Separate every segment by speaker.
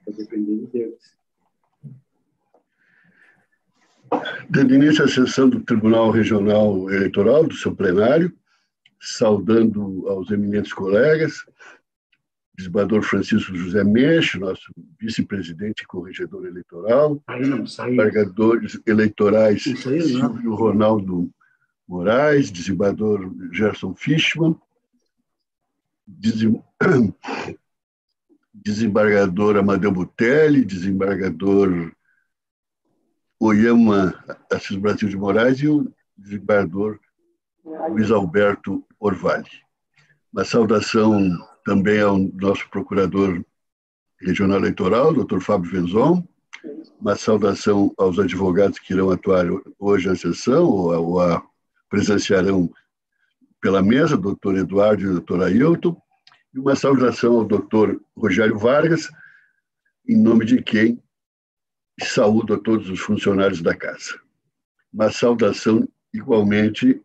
Speaker 1: Está dependendo deles.
Speaker 2: Dando início à sessão do Tribunal Regional Eleitoral, do seu plenário, saudando aos eminentes colegas, desembargador Francisco José Menche, nosso vice-presidente e corregedor eleitoral, desembargadores eleitorais Silvio Ronaldo Moraes, desembargador Gerson Fischmann, desembargador Amadeu Butelli, desembargador Oyama Assis Brasil de Moraes e o desembargador Luiz Alberto Orvali. Uma saudação também ao nosso procurador regional eleitoral, doutor Fábio Venzon, uma saudação aos advogados que irão atuar hoje na sessão ou presenciarão pela mesa, doutor Eduardo e doutor Ailton, e uma saudação ao doutor Rogério Vargas, em nome de quem saúdo a todos os funcionários da casa. Uma saudação igualmente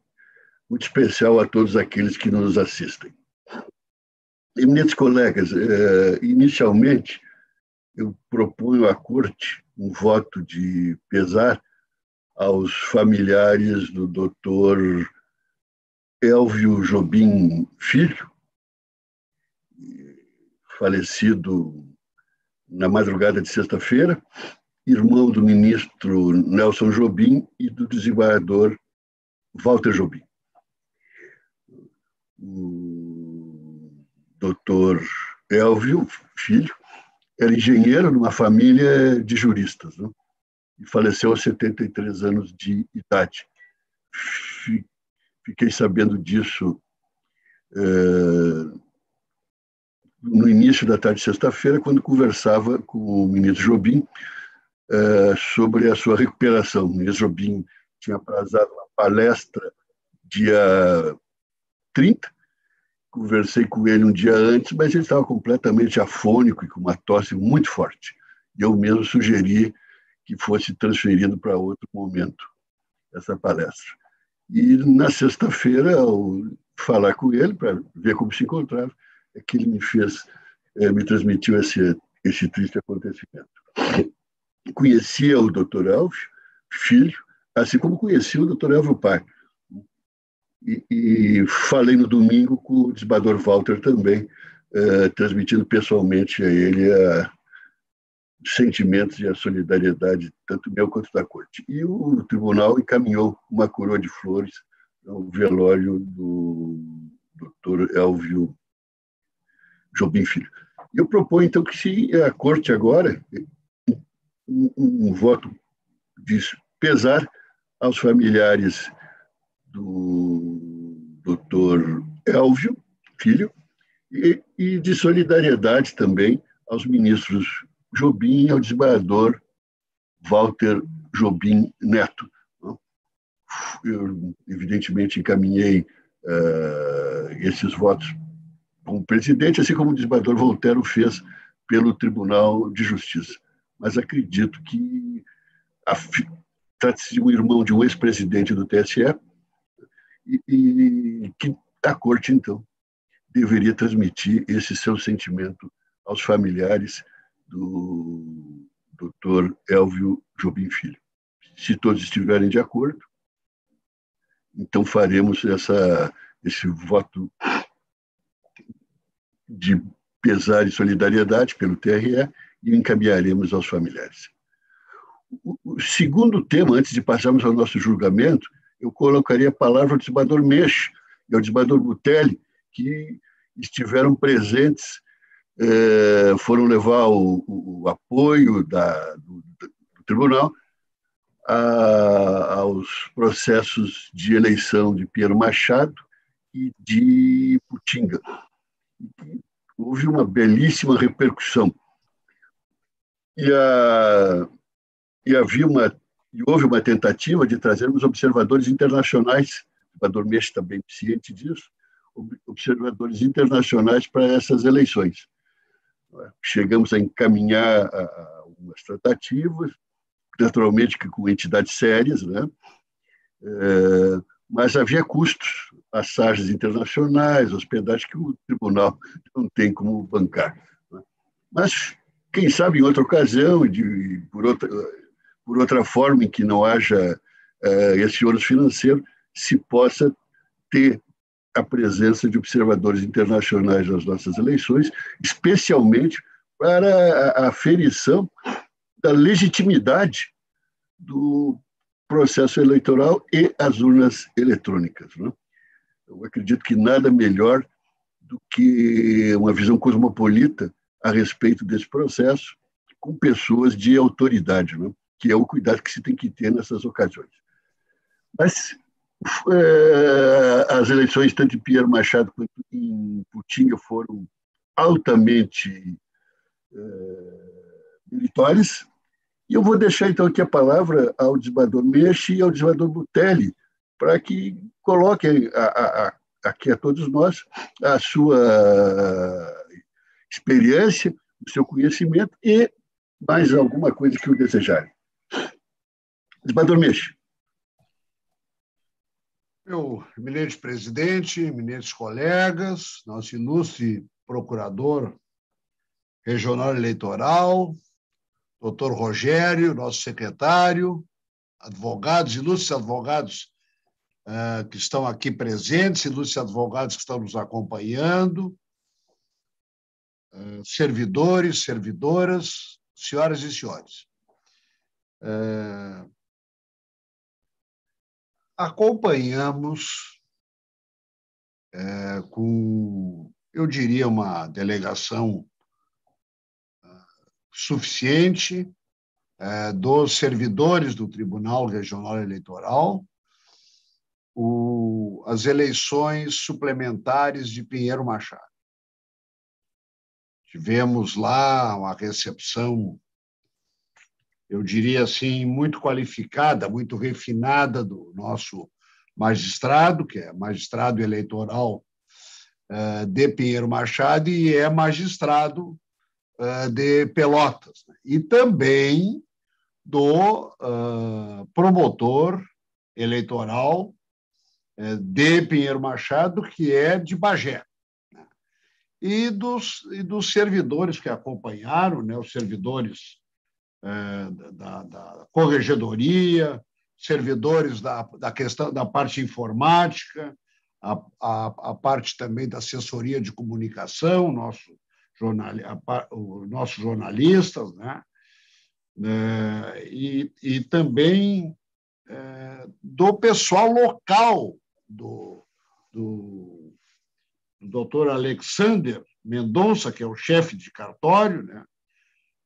Speaker 2: muito especial a todos aqueles que nos assistem. Eminentes colegas, inicialmente eu proponho à Corte um voto de pesar aos familiares do doutor Elvio Jobim Filho, falecido na madrugada de sexta-feira, irmão do ministro Nelson Jobim e do desembargador Walter Jobim. O doutor Elvio Filho era engenheiro numa família de juristas, né? E faleceu aos 73 anos de idade. Fiquei sabendo disso no início da tarde de sexta-feira, quando conversava com o ministro Jobim sobre a sua recuperação. O ministro Jobim tinha aprazado uma palestra dia 30, conversei com ele um dia antes, mas ele estava completamente afônico e com uma tosse muito forte. E eu mesmo sugeri que fosse transferido para outro momento, essa palestra. E na sexta-feira, ao falar com ele, para ver como se encontrava, é que ele me transmitiu esse triste acontecimento. Conhecia o doutor Elvio Filho, assim como conhecia o doutor Elvio pai. E falei no domingo com o desembargador Walter também, transmitindo pessoalmente a ele os sentimentos e a solidariedade, tanto meu quanto da Corte. E o tribunal encaminhou uma coroa de flores ao velório do doutor Elvio Jobim Filho. Eu proponho, então, que se a Corte agora, um voto de pesar aos familiares do doutor Elvio Filho e de solidariedade também aos ministros Jobim e ao desembargador Walter Jobim Neto. Eu, evidentemente, encaminhei esses votos como presidente, assim como o desembargador Voltaire fez pelo Tribunal de Justiça. Mas acredito que trata-se de um irmão de um ex-presidente do TSE e que a Corte, então, deveria transmitir esse seu sentimento aos familiares do Dr. Elvio Jobim Filho. Se todos estiverem de acordo, então faremos esse voto de pesar e solidariedade pelo TRE e encaminharemos aos familiares. O segundo tema, antes de passarmos ao nosso julgamento, eu colocaria a palavra ao desembargador Menche e ao desembargador Butelli, que estiveram presentes, foram levar o apoio do tribunal aos processos de eleição de Pinheiro Machado e de Putinga. Houve uma belíssima repercussão. E houve uma tentativa de trazermos observadores internacionais, o desembargador Menche está bem ciente disso, observadores internacionais para essas eleições. Chegamos a encaminhar algumas tratativas, naturalmente com entidades sérias, né? Mas havia custos, passagens internacionais, hospedagem que o tribunal não tem como bancar. Mas quem sabe em outra ocasião, por outra forma em que não haja esse ônus financeiro, se possa ter a presença de observadores internacionais nas nossas eleições, especialmente para a aferição da legitimidade do processo eleitoral e as urnas eletrônicas. Né? Eu acredito que nada melhor do que uma visão cosmopolita a respeito desse processo, com pessoas de autoridade, né? Que é o cuidado que se tem que ter nessas ocasiões. Mas as eleições, tanto em Pinheiro Machado quanto em Putinga, foram altamente meritórias. E eu vou deixar, então, aqui a palavra ao desembargador Meche e ao desembargador Butelli, para que coloquem aqui a todos nós a sua experiência, o seu conhecimento e mais alguma coisa que o desejarem. Desembargador Meche.
Speaker 1: Meu eminente presidente, eminentes colegas, nosso ilustre procurador regional eleitoral, doutor Rogério, nosso secretário, advogados, ilustres advogados que estão aqui presentes, ilustres advogados que estão nos acompanhando, servidores, servidoras, senhoras e senhores. Acompanhamos com, eu diria, uma delegação suficiente dos servidores do Tribunal Regional Eleitoral as eleições suplementares de Pinheiro Machado. Tivemos lá uma recepção, eu diria assim, muito qualificada, muito refinada do nosso magistrado, que é magistrado eleitoral de Pinheiro Machado e é magistrado de Pelotas, né? E também do promotor eleitoral de Pinheiro Machado, que é de Bagé, né? E dos servidores que acompanharam, né? Os servidores da corregedoria, servidores da questão da parte informática, a parte também da assessoria de comunicação, os nossos jornalistas, né? E também do pessoal local, do doutor Alexander Mendonça, que é o chefe de cartório, né?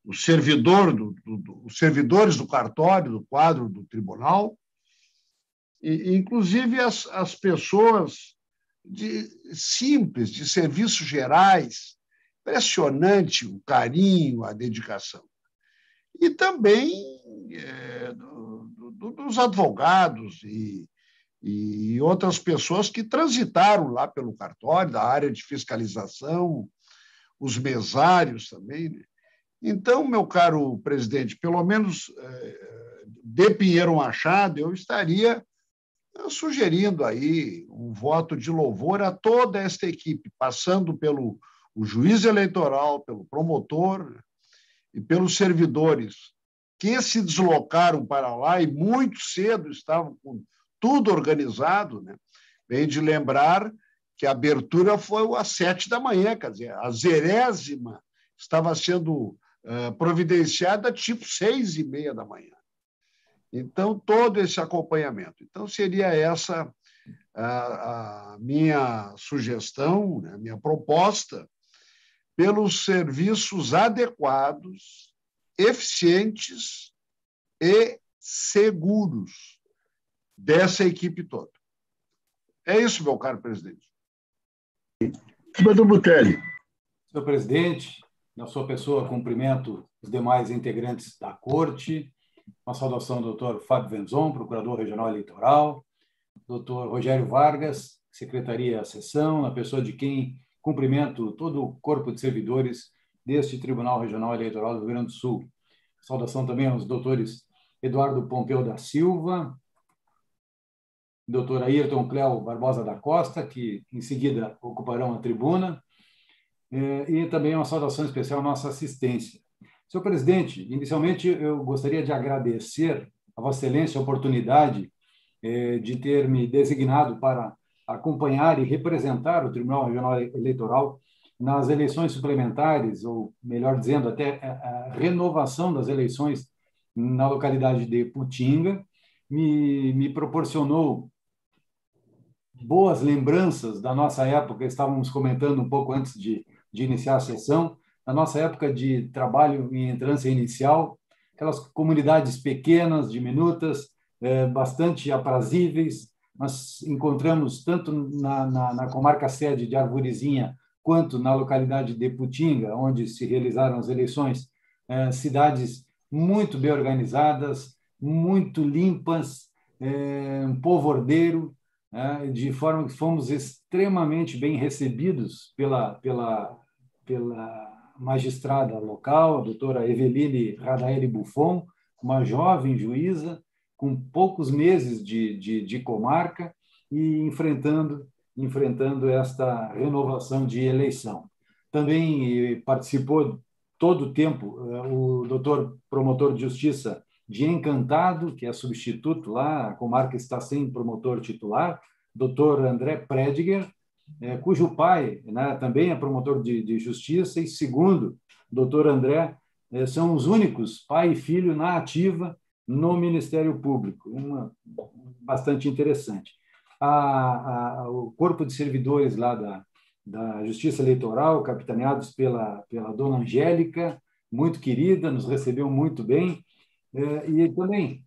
Speaker 1: Os servidores do cartório, do quadro do tribunal, e inclusive as pessoas simples, de serviços gerais. Impressionante o carinho, a dedicação. E também dos advogados e outras pessoas que transitaram lá pelo cartório, da área de fiscalização, os mesários também, né? Então, meu caro presidente, pelo menos de Pinheiro Machado, eu estaria sugerindo aí um voto de louvor a toda esta equipe, passando pelo o juiz eleitoral, pelo promotor e pelos servidores que se deslocaram para lá e muito cedo estavam com tudo organizado, né? Bem de lembrar que a abertura foi às 7h, quer dizer, a 0ª estava sendo providenciada tipo 6h30. Então, todo esse acompanhamento. Então, seria essa a minha sugestão, né, a minha proposta, pelos serviços adequados, eficientes e seguros dessa equipe toda. É isso, meu caro presidente.
Speaker 2: Senador Butelli.
Speaker 3: Senhor presidente, na sua pessoa, cumprimento os demais integrantes da Corte. Uma saudação ao doutor Fábio Venzon, procurador regional eleitoral, doutor Rogério Vargas, secretaria sessão, na pessoa de quem cumprimento todo o corpo de servidores deste Tribunal Regional Eleitoral do Rio Grande do Sul. Saudação também aos doutores Eduardo Pompeu da Silva, doutor Ayrton Cléo Barbosa da Costa, que em seguida ocuparão a tribuna, e também uma saudação especial à nossa assistência. Senhor presidente, inicialmente eu gostaria de agradecer a Vossa Excelência a oportunidade de ter me designado para acompanhar e representar o Tribunal Regional Eleitoral nas eleições suplementares, ou, melhor dizendo, até a renovação das eleições na localidade de Putinga. Me proporcionou boas lembranças da nossa época, estávamos comentando um pouco antes de iniciar a sessão, da nossa época de trabalho em entrância inicial, aquelas comunidades pequenas, diminutas, bastante aprazíveis. Nós encontramos, tanto na comarca sede de Arvorezinha, quanto na localidade de Putinga, onde se realizaram as eleições, cidades muito bem organizadas, muito limpas, um povo ordeiro, de forma que fomos extremamente bem recebidos pela magistrada local, a doutora Eveline Radaeli Buffon, uma jovem juíza, com poucos meses de comarca e enfrentando esta renovação de eleição. Também participou todo o tempo o doutor promotor de justiça de Encantado, que é substituto lá, a comarca está sem promotor titular, doutor André Prediger, cujo pai, né, também é promotor de justiça, e segundo, doutor André, são os únicos pai e filho na ativa no Ministério Público, bastante interessante. O corpo de servidores lá da Justiça Eleitoral, capitaneados pela dona Angélica, muito querida, nos recebeu muito bem, e também,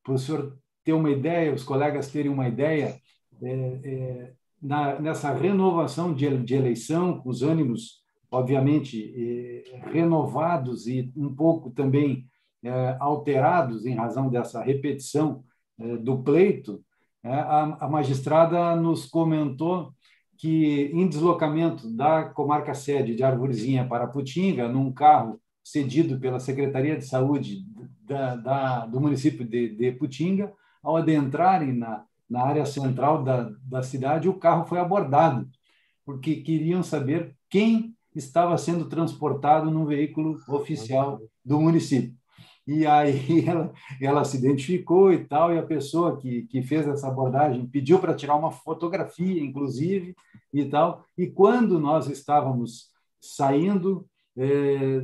Speaker 3: para o senhor ter uma ideia, os colegas terem uma ideia, nessa renovação de eleição, com os ânimos, obviamente, renovados e um pouco também alterados em razão dessa repetição do pleito, a magistrada nos comentou que, em deslocamento da comarca sede de Arvorezinha para Putinga, num carro cedido pela Secretaria de Saúde do município de Putinga, ao adentrarem na área central da cidade, o carro foi abordado, porque queriam saber quem estava sendo transportado num veículo oficial do município. E aí ela se identificou e tal, e a pessoa que fez essa abordagem pediu para tirar uma fotografia, inclusive, e tal. E quando nós estávamos saindo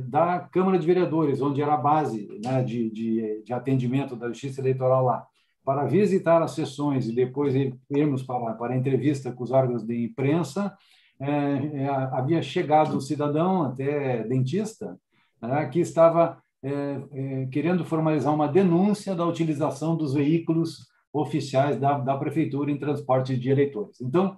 Speaker 3: da Câmara de Vereadores, onde era a base, né, de atendimento da Justiça Eleitoral lá, para visitar as sessões e depois irmos para a entrevista com os órgãos de imprensa, havia chegado um cidadão, até dentista, que estava querendo formalizar uma denúncia da utilização dos veículos oficiais da Prefeitura em transporte de eleitores. Então,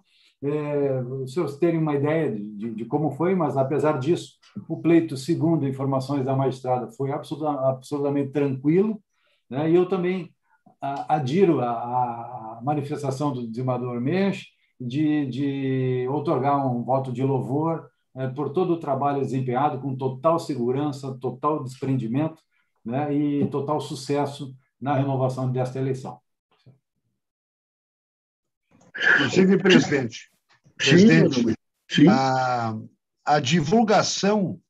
Speaker 3: os senhores terem uma ideia de como foi, mas, apesar disso, o pleito, segundo informações da magistrada, foi absolutamente tranquilo, né? E eu também adiro à manifestação do desembargador Mensch de outorgar um voto de louvor por todo o trabalho desempenhado, com total segurança, total desprendimento, né, e total sucesso na renovação desta eleição.
Speaker 1: Inclusive, presidente,
Speaker 2: sim.
Speaker 1: A divulgação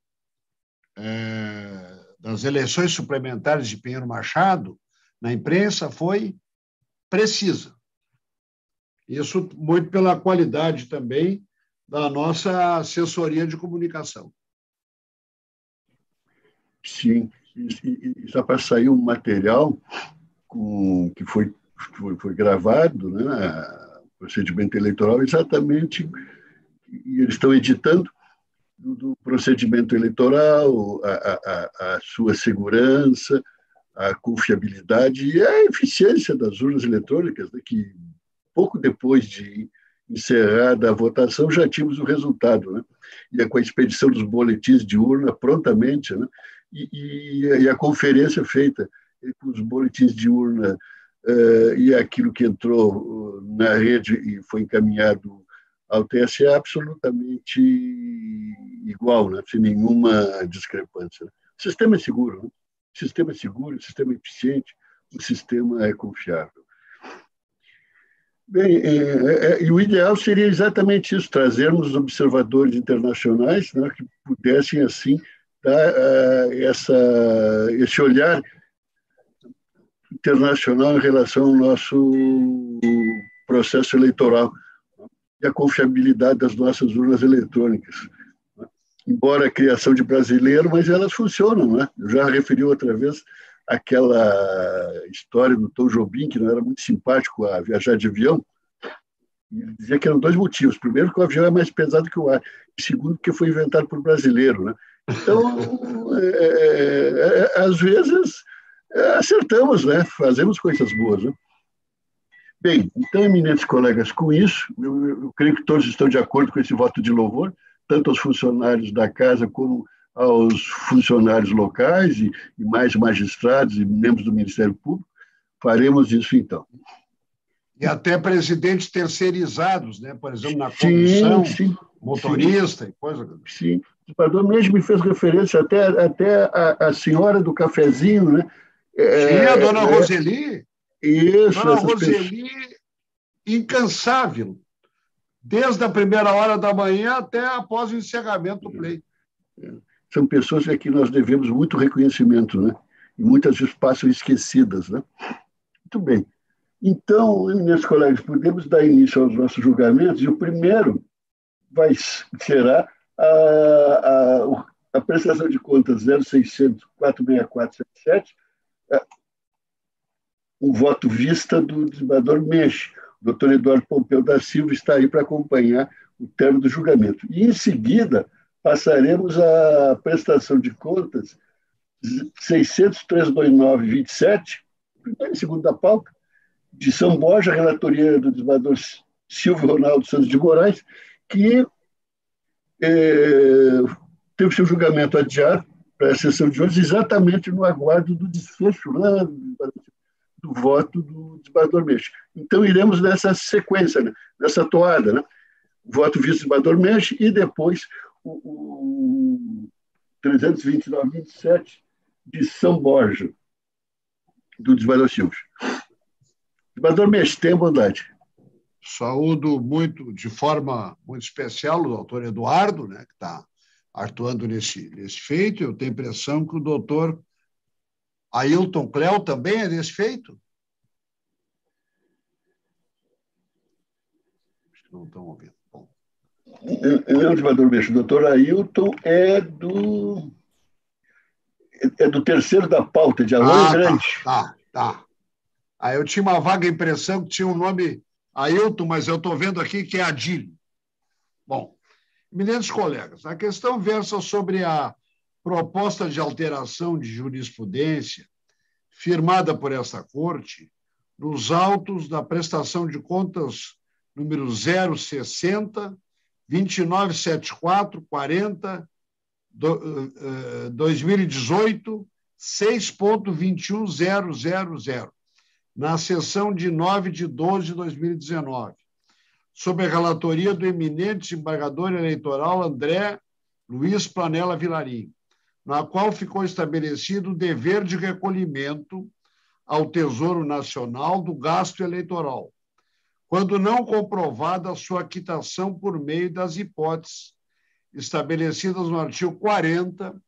Speaker 1: das eleições suplementares de Pinheiro Machado na imprensa foi precisa. Isso muito pela qualidade também da nossa assessoria de comunicação.
Speaker 2: Sim, já para sair um material que foi gravado, né, procedimento eleitoral, exatamente, e eles estão editando do procedimento eleitoral, a sua segurança, a confiabilidade e a eficiência das urnas eletrônicas, né, que pouco depois de encerrada a votação já tínhamos o resultado, né? E com a expedição dos boletins de urna prontamente, né? E a conferência feita com os boletins de urna e aquilo que entrou na rede e foi encaminhado ao TSE é absolutamente igual, né? Sem nenhuma discrepância. Né? O sistema é seguro, né? O sistema é seguro, o sistema é eficiente, o sistema é confiável. Bem, e o ideal seria exatamente isso, trazermos observadores internacionais, né, que pudessem, assim, esse olhar internacional em relação ao nosso processo eleitoral e a confiabilidade das nossas urnas eletrônicas. Embora a criação de brasileiro, mas elas funcionam, né? Eu já referi outra vez aquela história do Tom Jobim, que não era muito simpático a viajar de avião. Ele dizia que eram dois motivos. Primeiro, que o avião é mais pesado que o ar. E segundo, porque foi inventado por brasileiro, né? Então, às vezes, acertamos, né? Fazemos coisas boas, né? Bem, então, eminentes colegas, com isso, eu creio que todos estão de acordo com esse voto de louvor, tanto aos funcionários da Casa como aos funcionários locais e mais magistrados e membros do Ministério Público. Faremos isso, então.
Speaker 1: E até presidentes terceirizados, né? Por exemplo, na comissão, motorista e coisa.
Speaker 2: Sim. O desembargador mesmo me fez referência até a senhora do cafezinho, né?
Speaker 1: Sim, a dona Roseli.
Speaker 2: Isso.
Speaker 1: Dona Roseli, incansável, desde a primeira hora da manhã até após o encerramento do pleito.
Speaker 2: São pessoas a que nós devemos muito reconhecimento, né? E muitas vezes passam esquecidas, né? Muito bem. Então, meus colegas, podemos dar início aos nossos julgamentos, e o primeiro será a prestação de contas 0600-46477, um voto vista do desembargador Menche. O doutor Eduardo Pompeu da Silva está aí para acompanhar o termo do julgamento. E, em seguida, passaremos à prestação de contas 600-329-27, primeiro e segundo da pauta, de São Borja, relatoria do desembargador Silvio Ronaldo Santos de Moraes, que teve seu julgamento adiado para a sessão de hoje, exatamente no aguardo do desfecho do voto do desembargador Menche. Então, iremos nessa sequência, né? Nessa toada, né? O voto vice-desembargador Menche e depois o 329-27 de São Borja, do desembargador Silvio. Desembargador Menche, tenha bondade.
Speaker 1: Saúdo de forma muito especial o doutor Eduardo, né, que está atuando nesse feito. Eu tenho a impressão que o doutor Ailton Cléo também é desse feito. Acho que não estão ouvindo. Bom.
Speaker 2: Não, desembargador Menche, o doutor Ailton é do terceiro da pauta, de Arroio Grande.
Speaker 1: Tá. Aí eu tinha uma vaga impressão que tinha um nome Ailton, mas eu estou vendo aqui que é Adílio. Bom, eminentes colegas, a questão versa sobre a proposta de alteração de jurisprudência firmada por esta Corte nos autos da prestação de contas número 060, 2974, 40, 2018, 6.21000, na sessão de 9 de 12 de 2019, sob a relatoria do eminente desembargador eleitoral André Luiz Planella Vilarim, na qual ficou estabelecido o dever de recolhimento ao Tesouro Nacional do gasto eleitoral, quando não comprovada a sua quitação por meio das hipóteses estabelecidas no artigo 40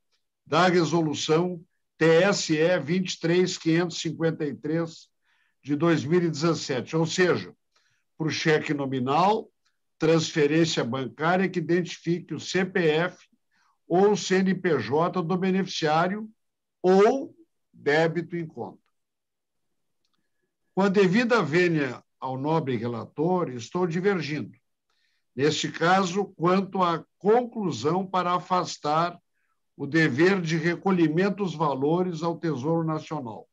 Speaker 1: da Resolução TSE 23.553 de 2017, ou seja, por cheque nominal, transferência bancária que identifique o CPF ou o CNPJ do beneficiário ou débito em conta. Com a devida vênia ao nobre relator, estou divergindo, neste caso, quanto à conclusão para afastar o dever de recolhimento dos valores ao Tesouro Nacional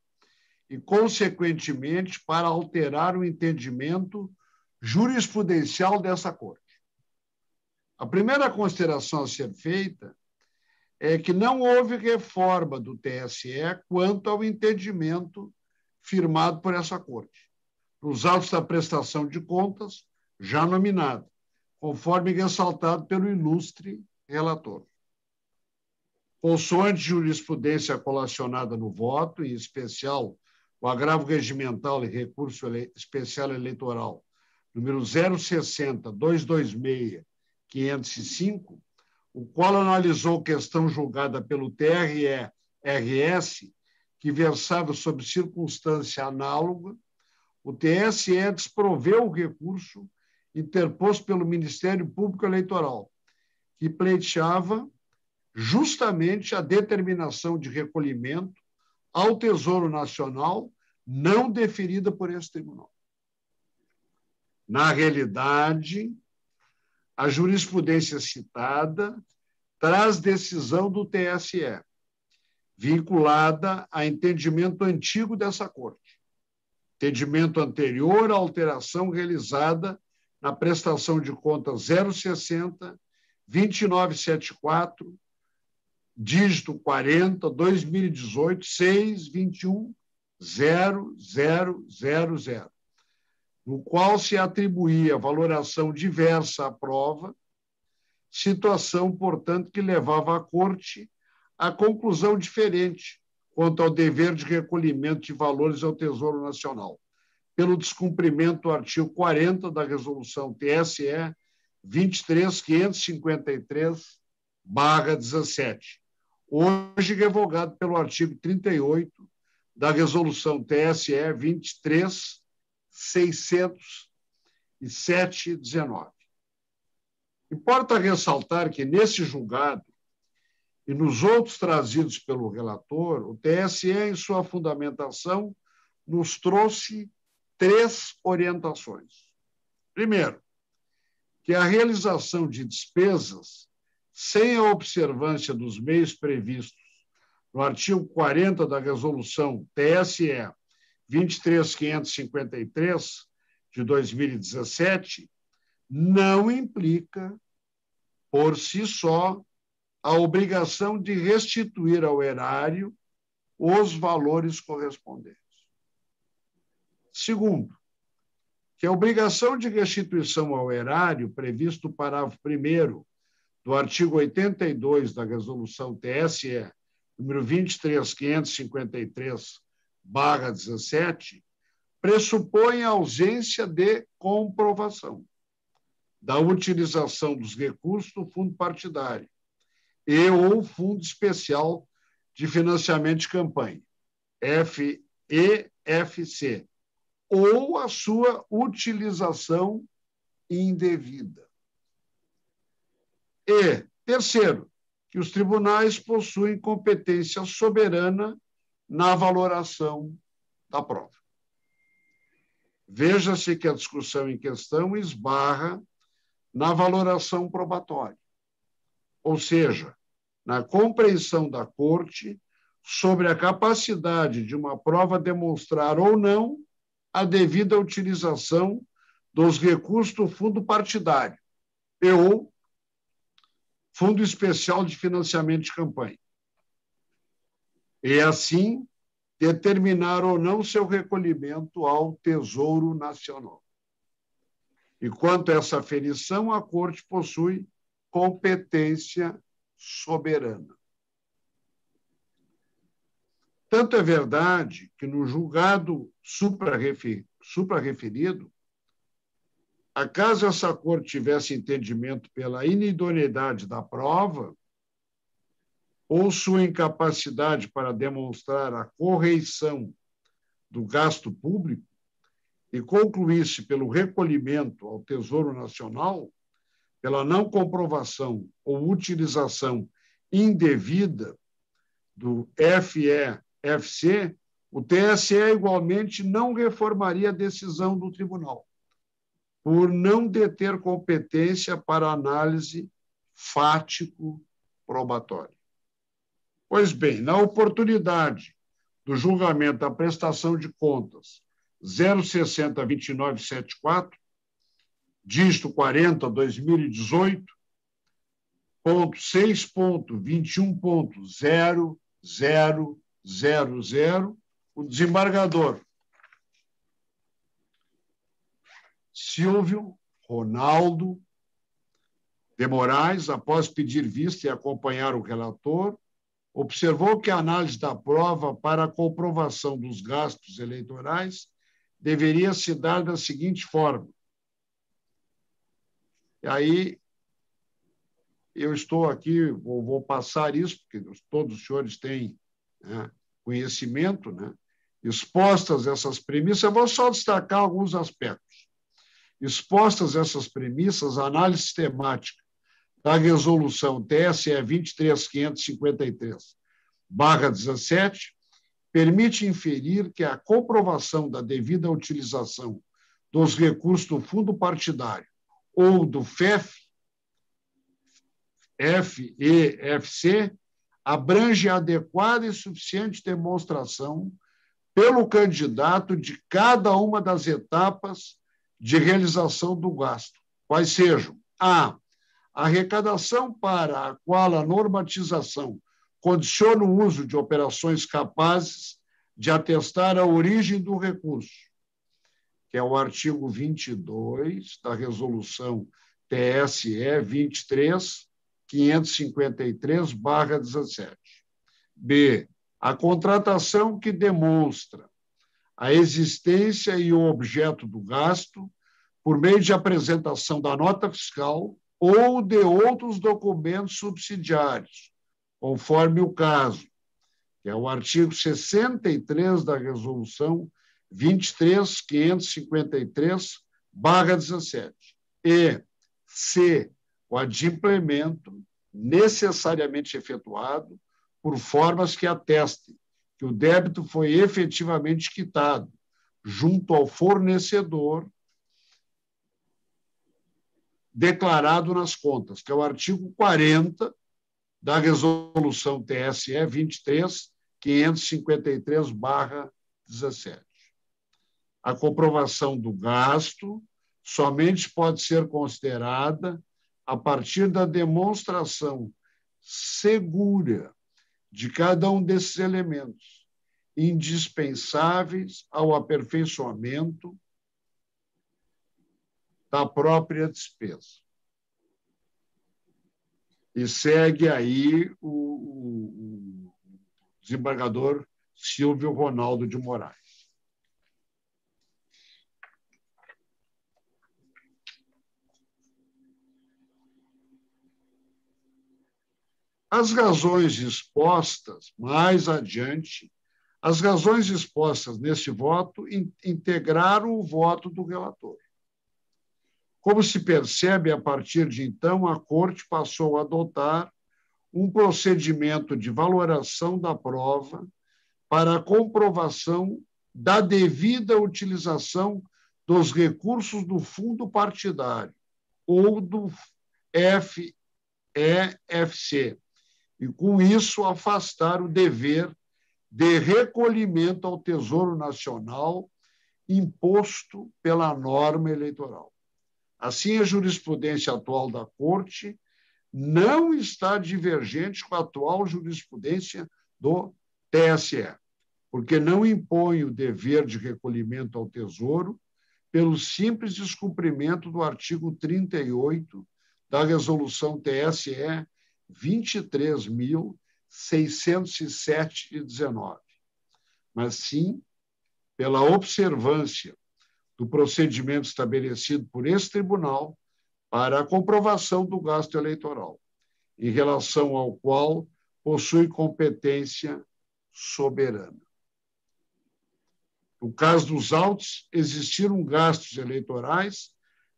Speaker 1: e, consequentemente, para alterar o entendimento jurisprudencial dessa Corte. A primeira consideração a ser feita é que não houve reforma do TSE quanto ao entendimento firmado por essa Corte, nos autos da prestação de contas já nominada, conforme ressaltado pelo ilustre relator. Consoante jurisprudência colacionada no voto, em especial o agravo regimental e recurso especial eleitoral número 060-226-505, o qual analisou questão julgada pelo TRE-RS, que versava sobre circunstância análoga, o TSE desproveu o recurso interposto pelo Ministério Público Eleitoral, que pleiteava justamente a determinação de recolhimento ao Tesouro Nacional não deferida por esse tribunal. Na realidade, a jurisprudência citada traz decisão do TSE, vinculada a entendimento antigo dessa Corte, entendimento anterior à alteração realizada na prestação de contas 060 2974, dígito 40, 2018, 621 0000, no qual se atribuía valoração diversa à prova, situação, portanto, que levava a Corte a conclusão diferente quanto ao dever de recolhimento de valores ao Tesouro Nacional, pelo descumprimento do artigo 40 da Resolução TSE 23.553/17, hoje revogado pelo artigo 38 da Resolução TSE 23.607/19. Importa ressaltar que, nesse julgado e nos outros trazidos pelo relator, o TSE, em sua fundamentação, nos trouxe 3 orientações. Primeiro, que a realização de despesas sem a observância dos meios previstos no artigo 40 da Resolução TSE 23.553, de 2017, não implica, por si só, a obrigação de restituir ao erário os valores correspondentes. Segundo, que a obrigação de restituição ao erário, previsto no parágrafo 1º do artigo 82 da Resolução TSE, número 23.553/17, pressupõe a ausência de comprovação da utilização dos recursos do fundo partidário e ou Fundo Especial de Financiamento de Campanha, FEFC, ou a sua utilização indevida. E, terceiro, que os tribunais possuem competência soberana na valoração da prova. Veja-se que a discussão em questão esbarra na valoração probatória, ou seja, na compreensão da Corte sobre a capacidade de uma prova demonstrar ou não a devida utilização dos recursos do fundo partidário ou Fundo Especial de Financiamento de Campanha, e, assim, determinar ou não seu recolhimento ao Tesouro Nacional. E, quanto a essa aferição, a Corte possui competência soberana. Tanto é verdade que, no julgado suprarreferido, acaso essa Corte tivesse entendimento pela inidoneidade da prova ou sua incapacidade para demonstrar a correição do gasto público e concluísse pelo recolhimento ao Tesouro Nacional, pela não comprovação ou utilização indevida do FEFC, o TSE igualmente não reformaria a decisão do tribunal, por não deter competência para análise fático-probatória. Pois bem, na oportunidade do julgamento da prestação de contas 060-2974, dígito 40, 2018, ponto 6.21.0000, o desembargador Silvio Ronaldo de Moraes, após pedir vista e acompanhar o relator, observou que a análise da prova para a comprovação dos gastos eleitorais deveria se dar da seguinte forma. E aí eu estou aqui, vou passar isso, porque todos os senhores têm, né, conhecimento, né? Expostas essas premissas, eu vou só destacar alguns aspectos. Expostas essas premissas, a análise sistemática da resolução TSE 23.553/17 permite inferir que a comprovação da devida utilização dos recursos do fundo partidário ou do FEFC abrange adequada e suficiente demonstração pelo candidato de cada uma das etapas de realização do gasto, quais sejam: a arrecadação para a qual a normatização condiciona o uso de operações capazes de atestar a origem do recurso, que é o artigo 22 da resolução TSE 23.553/17. B, a contratação que demonstra a existência e o objeto do gasto por meio de apresentação da nota fiscal ou de outros documentos subsidiários, conforme o caso, que é o artigo 63 da resolução 23.553/17. E C, o adimplemento necessariamente efetuado por formas que atestem que o débito foi efetivamente quitado junto ao fornecedor declarado nas contas, que é o artigo 40 da resolução TSE 23.553/17. A comprovação do gasto somente pode ser considerada a partir da demonstração segura de cada um desses elementos, indispensáveis ao aperfeiçoamento da própria despesa. E segue aí o desembargador Silvio Ronaldo de Moraes. As razões expostas mais adiante, as razões expostas nesse voto integraram o voto do relator. Como se percebe, a partir de então, a Corte passou a adotar um procedimento de valoração da prova para a comprovação da devida utilização dos recursos do fundo partidário ou do FEFC, e, com isso, afastar o dever de recolhimento ao Tesouro Nacional imposto pela norma eleitoral. Assim, a jurisprudência atual da Corte não está divergente com a atual jurisprudência do TSE, porque não impõe o dever de recolhimento ao Tesouro pelo simples descumprimento do artigo 38 da resolução TSE 23.607/19, mas sim pela observância do procedimento estabelecido por esse tribunal para a comprovação do gasto eleitoral, em relação ao qual possui competência soberana. No caso dos autos, existiram gastos eleitorais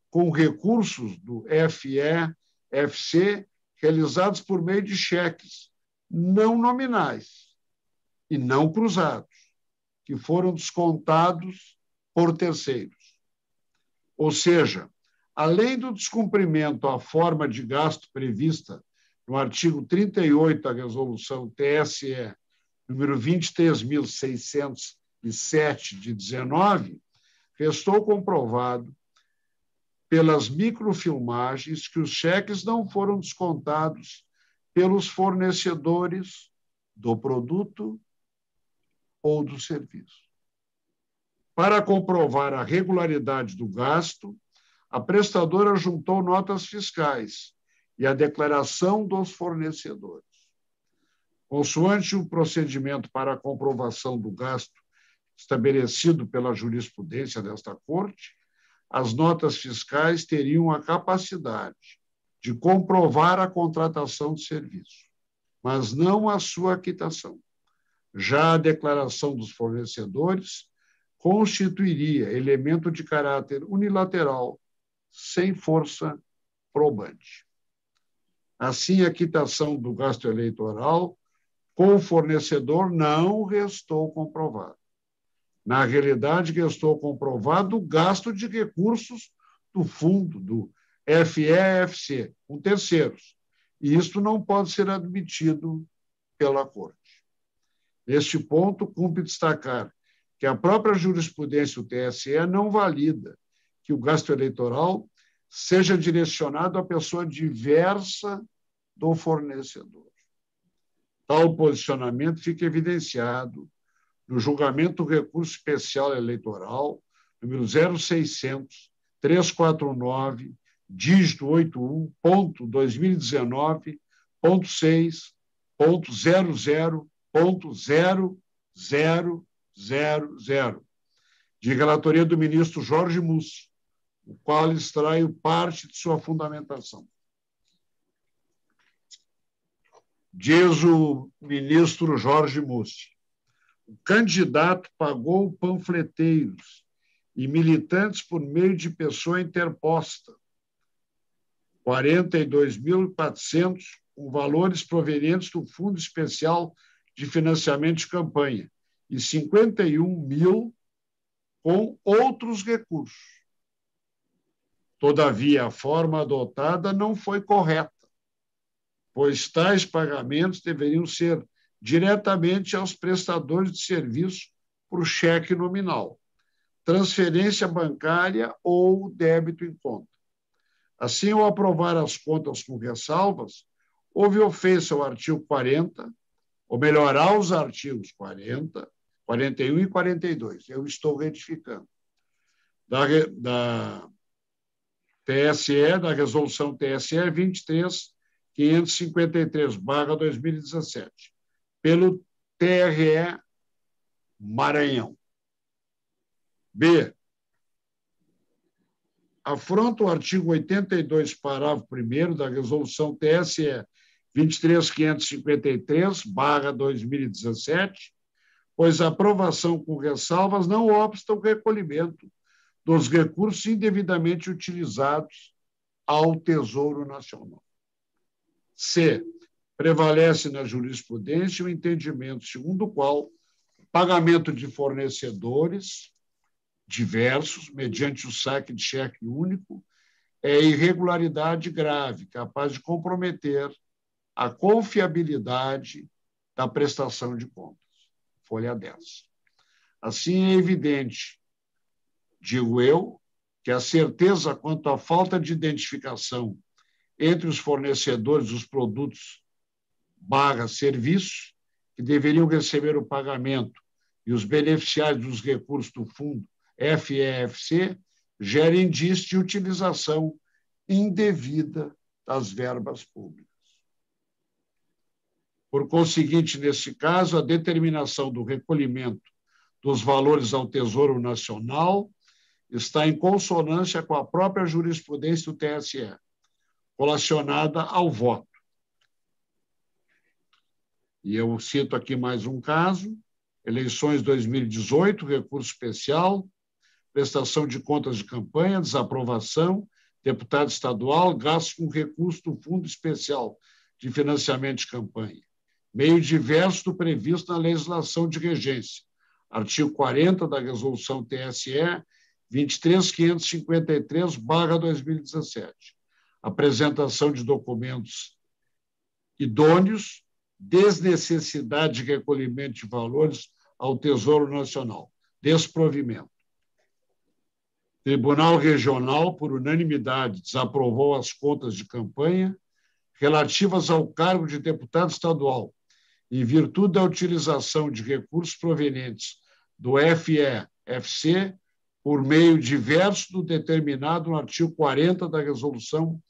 Speaker 1: com recursos do FEFC realizados por meio de cheques não nominais e não cruzados, que foram descontados por terceiros. Ou seja, além do descumprimento à forma de gasto prevista no artigo 38 da resolução TSE número 23.607/19, restou comprovado pelas microfilmagens que os cheques não foram descontados pelos fornecedores do produto ou do serviço. Para comprovar a regularidade do gasto, a prestadora juntou notas fiscais e a declaração dos fornecedores. Consoante o procedimento para a comprovação do gasto estabelecido pela jurisprudência desta Corte, as notas fiscais teriam a capacidade de comprovar a contratação de serviço, mas não a sua quitação. Já a declaração dos fornecedores constituiria elemento de caráter unilateral, sem força probante. Assim, a quitação do gasto eleitoral com o fornecedor não restou comprovado. Na realidade, restou comprovado o gasto de recursos do fundo, do FEFC, com terceiros. E isto não pode ser admitido pela Corte. Neste ponto, cumpre destacar que a própria jurisprudência do TSE não valida que o gasto eleitoral seja direcionado a pessoa diversa do fornecedor. Tal posicionamento fica evidenciado no julgamento do recurso especial eleitoral, número 0600-349, dígito 81.6.6.00.0000, de relatoria do ministro Jorge Mussi, o qual extraio parte de sua fundamentação. Diz o ministro Jorge Mussi: o candidato pagou panfleteiros e militantes por meio de pessoa interposta, 42.400, com valores provenientes do Fundo Especial de Financiamento de Campanha, e 51 mil com outros recursos. Todavia, a forma adotada não foi correta, pois tais pagamentos deveriam ser diretamente aos prestadores de serviço por cheque nominal, transferência bancária ou débito em conta. Assim, ao aprovar as contas com ressalvas, houve ofensa ao artigo 40, ou melhor, aos artigos 40, 41 e 42. Eu estou retificando. Da TSE, da resolução TSE 23.553/2017, pelo TRE Maranhão. B. Afronta o artigo 82, parágrafo 1º da resolução TSE 23.553/2017, pois a aprovação com ressalvas não obsta o recolhimento dos recursos indevidamente utilizados ao Tesouro Nacional. C. Prevalece na jurisprudência o entendimento segundo o qual o pagamento de fornecedores diversos, mediante o saque de cheque único, é irregularidade grave, capaz de comprometer a confiabilidade da prestação de contas. Folha 10. Assim, é evidente, digo eu, que a certeza quanto à falta de identificação entre os fornecedores dos produtos /serviços que deveriam receber o pagamento e os beneficiários dos recursos do fundo FEFC gera indício de utilização indevida das verbas públicas. Por conseguinte, nesse caso, a determinação do recolhimento dos valores ao Tesouro Nacional está em consonância com a própria jurisprudência do TSE, relacionada ao voto. E eu cito aqui mais um caso: eleições 2018, recurso especial, prestação de contas de campanha, desaprovação, deputado estadual, gasto com recurso do Fundo Especial de Financiamento de Campanha, meio diverso do previsto na legislação de regência, artigo 40 da resolução TSE 23.553/2017, apresentação de documentos idôneos, desnecessidade de recolhimento de valores ao Tesouro Nacional, desprovimento. Tribunal Regional, por unanimidade, desaprovou as contas de campanha relativas ao cargo de deputado estadual, em virtude da utilização de recursos provenientes do FEFC por meio diverso do determinado no artigo 40 da Resolução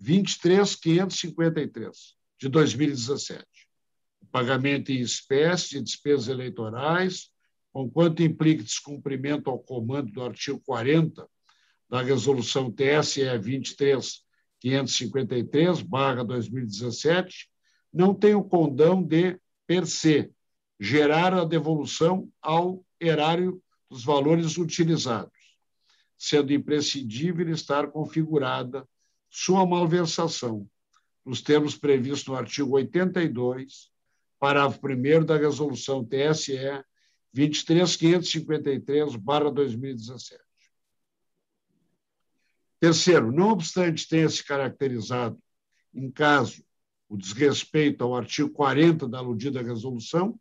Speaker 1: 23.553, de 2017. O pagamento em espécie de despesas eleitorais, conquanto implique descumprimento ao comando do artigo 40 da Resolução TSE 553/2017, não tem o condão de, per se, gerar a devolução ao erário dos valores utilizados, sendo imprescindível estar configurada sua malversação, nos termos previstos no artigo 82, parágrafo 1º da Resolução TSE 23.553/2017. Terceiro, não obstante tenha se caracterizado, em caso, o desrespeito ao artigo 40 da aludida resolução,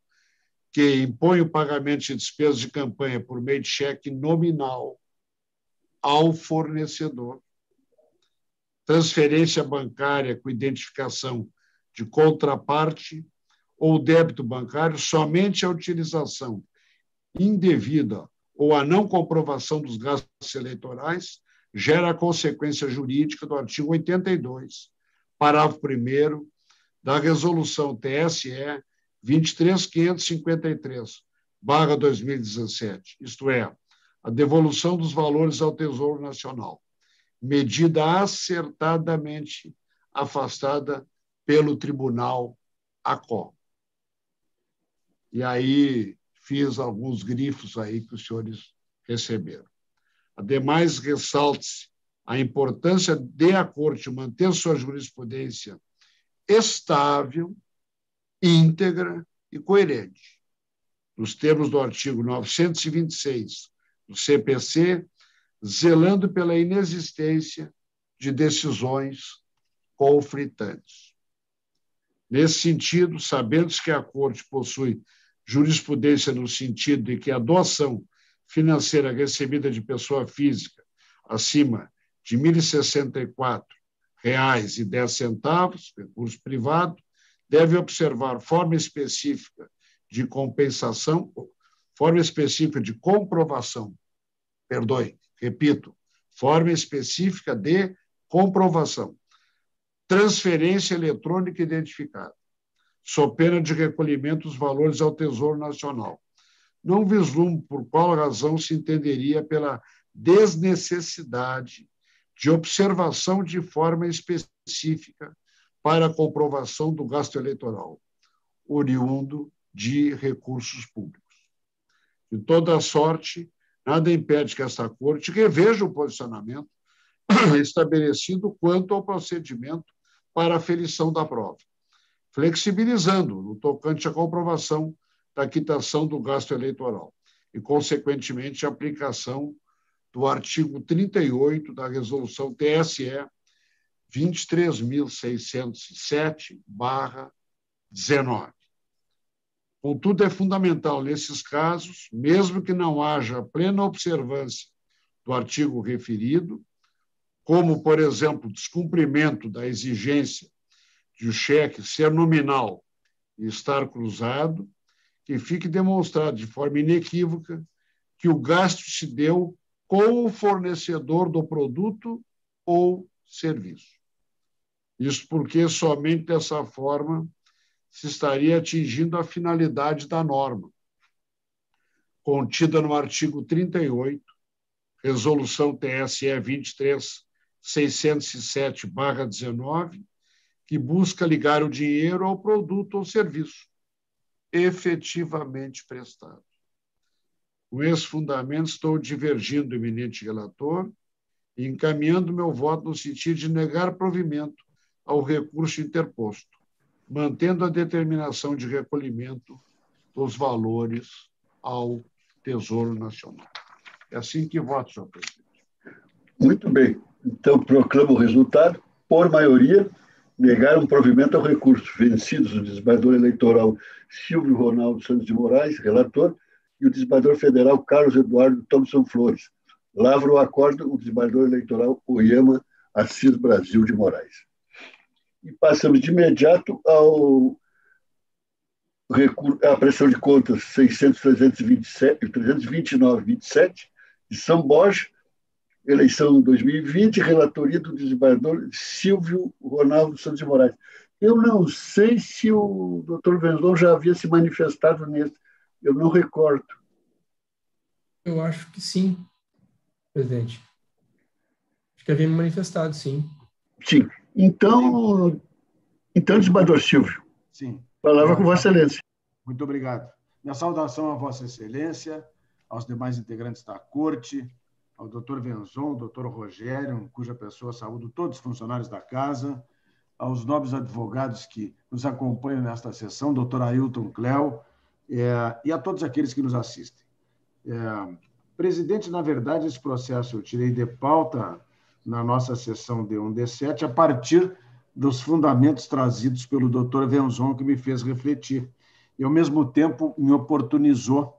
Speaker 1: que impõe o pagamento de despesas de campanha por meio de cheque nominal ao fornecedor, transferência bancária com identificação de contraparte ou débito bancário somente a utilização indevida ou a não comprovação dos gastos eleitorais gera a consequência jurídica do artigo 82, parágrafo 1º da Resolução TSE 23.553/2017, isto é, a devolução dos valores ao Tesouro Nacional, medida acertadamente afastada pelo Tribunal ACO. E aí fiz alguns grifos aí que os senhores receberam. Ademais, ressalte-se a importância de a Corte manter sua jurisprudência estável, íntegra e coerente, nos termos do artigo 926 do CPC, zelando pela inexistência de decisões conflitantes. Nesse sentido, sabendo-se que a Corte possui jurisprudência no sentido de que a doação financeira recebida de pessoa física acima de R$ 1.064,10, recurso privado, deve observar forma específica de compensação, forma específica de comprovação, forma específica de comprovação, transferência eletrônica identificada, sob pena de recolhimento dos valores ao Tesouro Nacional. Não vislumbro por qual razão se entenderia pela desnecessidade de observação de forma específica para a comprovação do gasto eleitoral, oriundo de recursos públicos. De toda sorte, nada impede que esta Corte reveja o posicionamento estabelecido quanto ao procedimento para a aferição da prova, flexibilizando no tocante à comprovação da quitação do gasto eleitoral e, consequentemente, a aplicação do artigo 38 da Resolução TSE 23.607/19. Contudo, é fundamental, nesses casos, mesmo que não haja plena observância do artigo referido, como, por exemplo, descumprimento da exigência de o cheque ser nominal e estar cruzado, que fique demonstrado de forma inequívoca que o gasto se deu com o fornecedor do produto ou serviço. Isso porque somente dessa forma se estaria atingindo a finalidade da norma, contida no artigo 38, Resolução TSE 23.607/19, que busca ligar o dinheiro ao produto ou serviço efetivamente prestado. Com esse fundamento, estou divergindo do eminente relator e encaminhando meu voto no sentido de negar provimento ao recurso interposto, mantendo a determinação de recolhimento dos valores ao Tesouro Nacional. É assim que voto, senhor presidente.
Speaker 2: Muito bem. Então, proclamo o resultado. Por maioria, negaram provimento ao recurso vencidos o desembargador eleitoral Silvio Ronaldo Santos de Moraes, relator, e o desembargador federal Carlos Eduardo Thompson Flores. Lavra o acordo o desembargador eleitoral Oyama Assis Brasil de Moraes. E passamos de imediato à prestação de contas 329/27 de São Borja, eleição 2020, relatoria do desembargador Silvio Ronaldo Santos de Moraes. Eu não sei se o doutor Venzon já havia se manifestado nesse, eu não recordo.
Speaker 4: Eu acho que sim, presidente. Acho que havia me manifestado, sim.
Speaker 2: Sim. Então, desembargador Silvio,
Speaker 5: Sim.
Speaker 2: palavra com Vossa Excelência.
Speaker 5: Muito obrigado. Minha saudação a Vossa Excelência, aos demais integrantes da Corte, ao doutor Venzon, ao doutor Rogério, cuja pessoa saúdo todos os funcionários da Casa, aos nobres advogados que nos acompanham nesta sessão, doutor Ailton Cléo, e a todos aqueles que nos assistem. Presidente, na verdade, esse processo eu tirei de pauta na nossa sessão D1, D7, a partir dos fundamentos trazidos pelo doutor Venzon, que me fez refletir. E, ao mesmo tempo, me oportunizou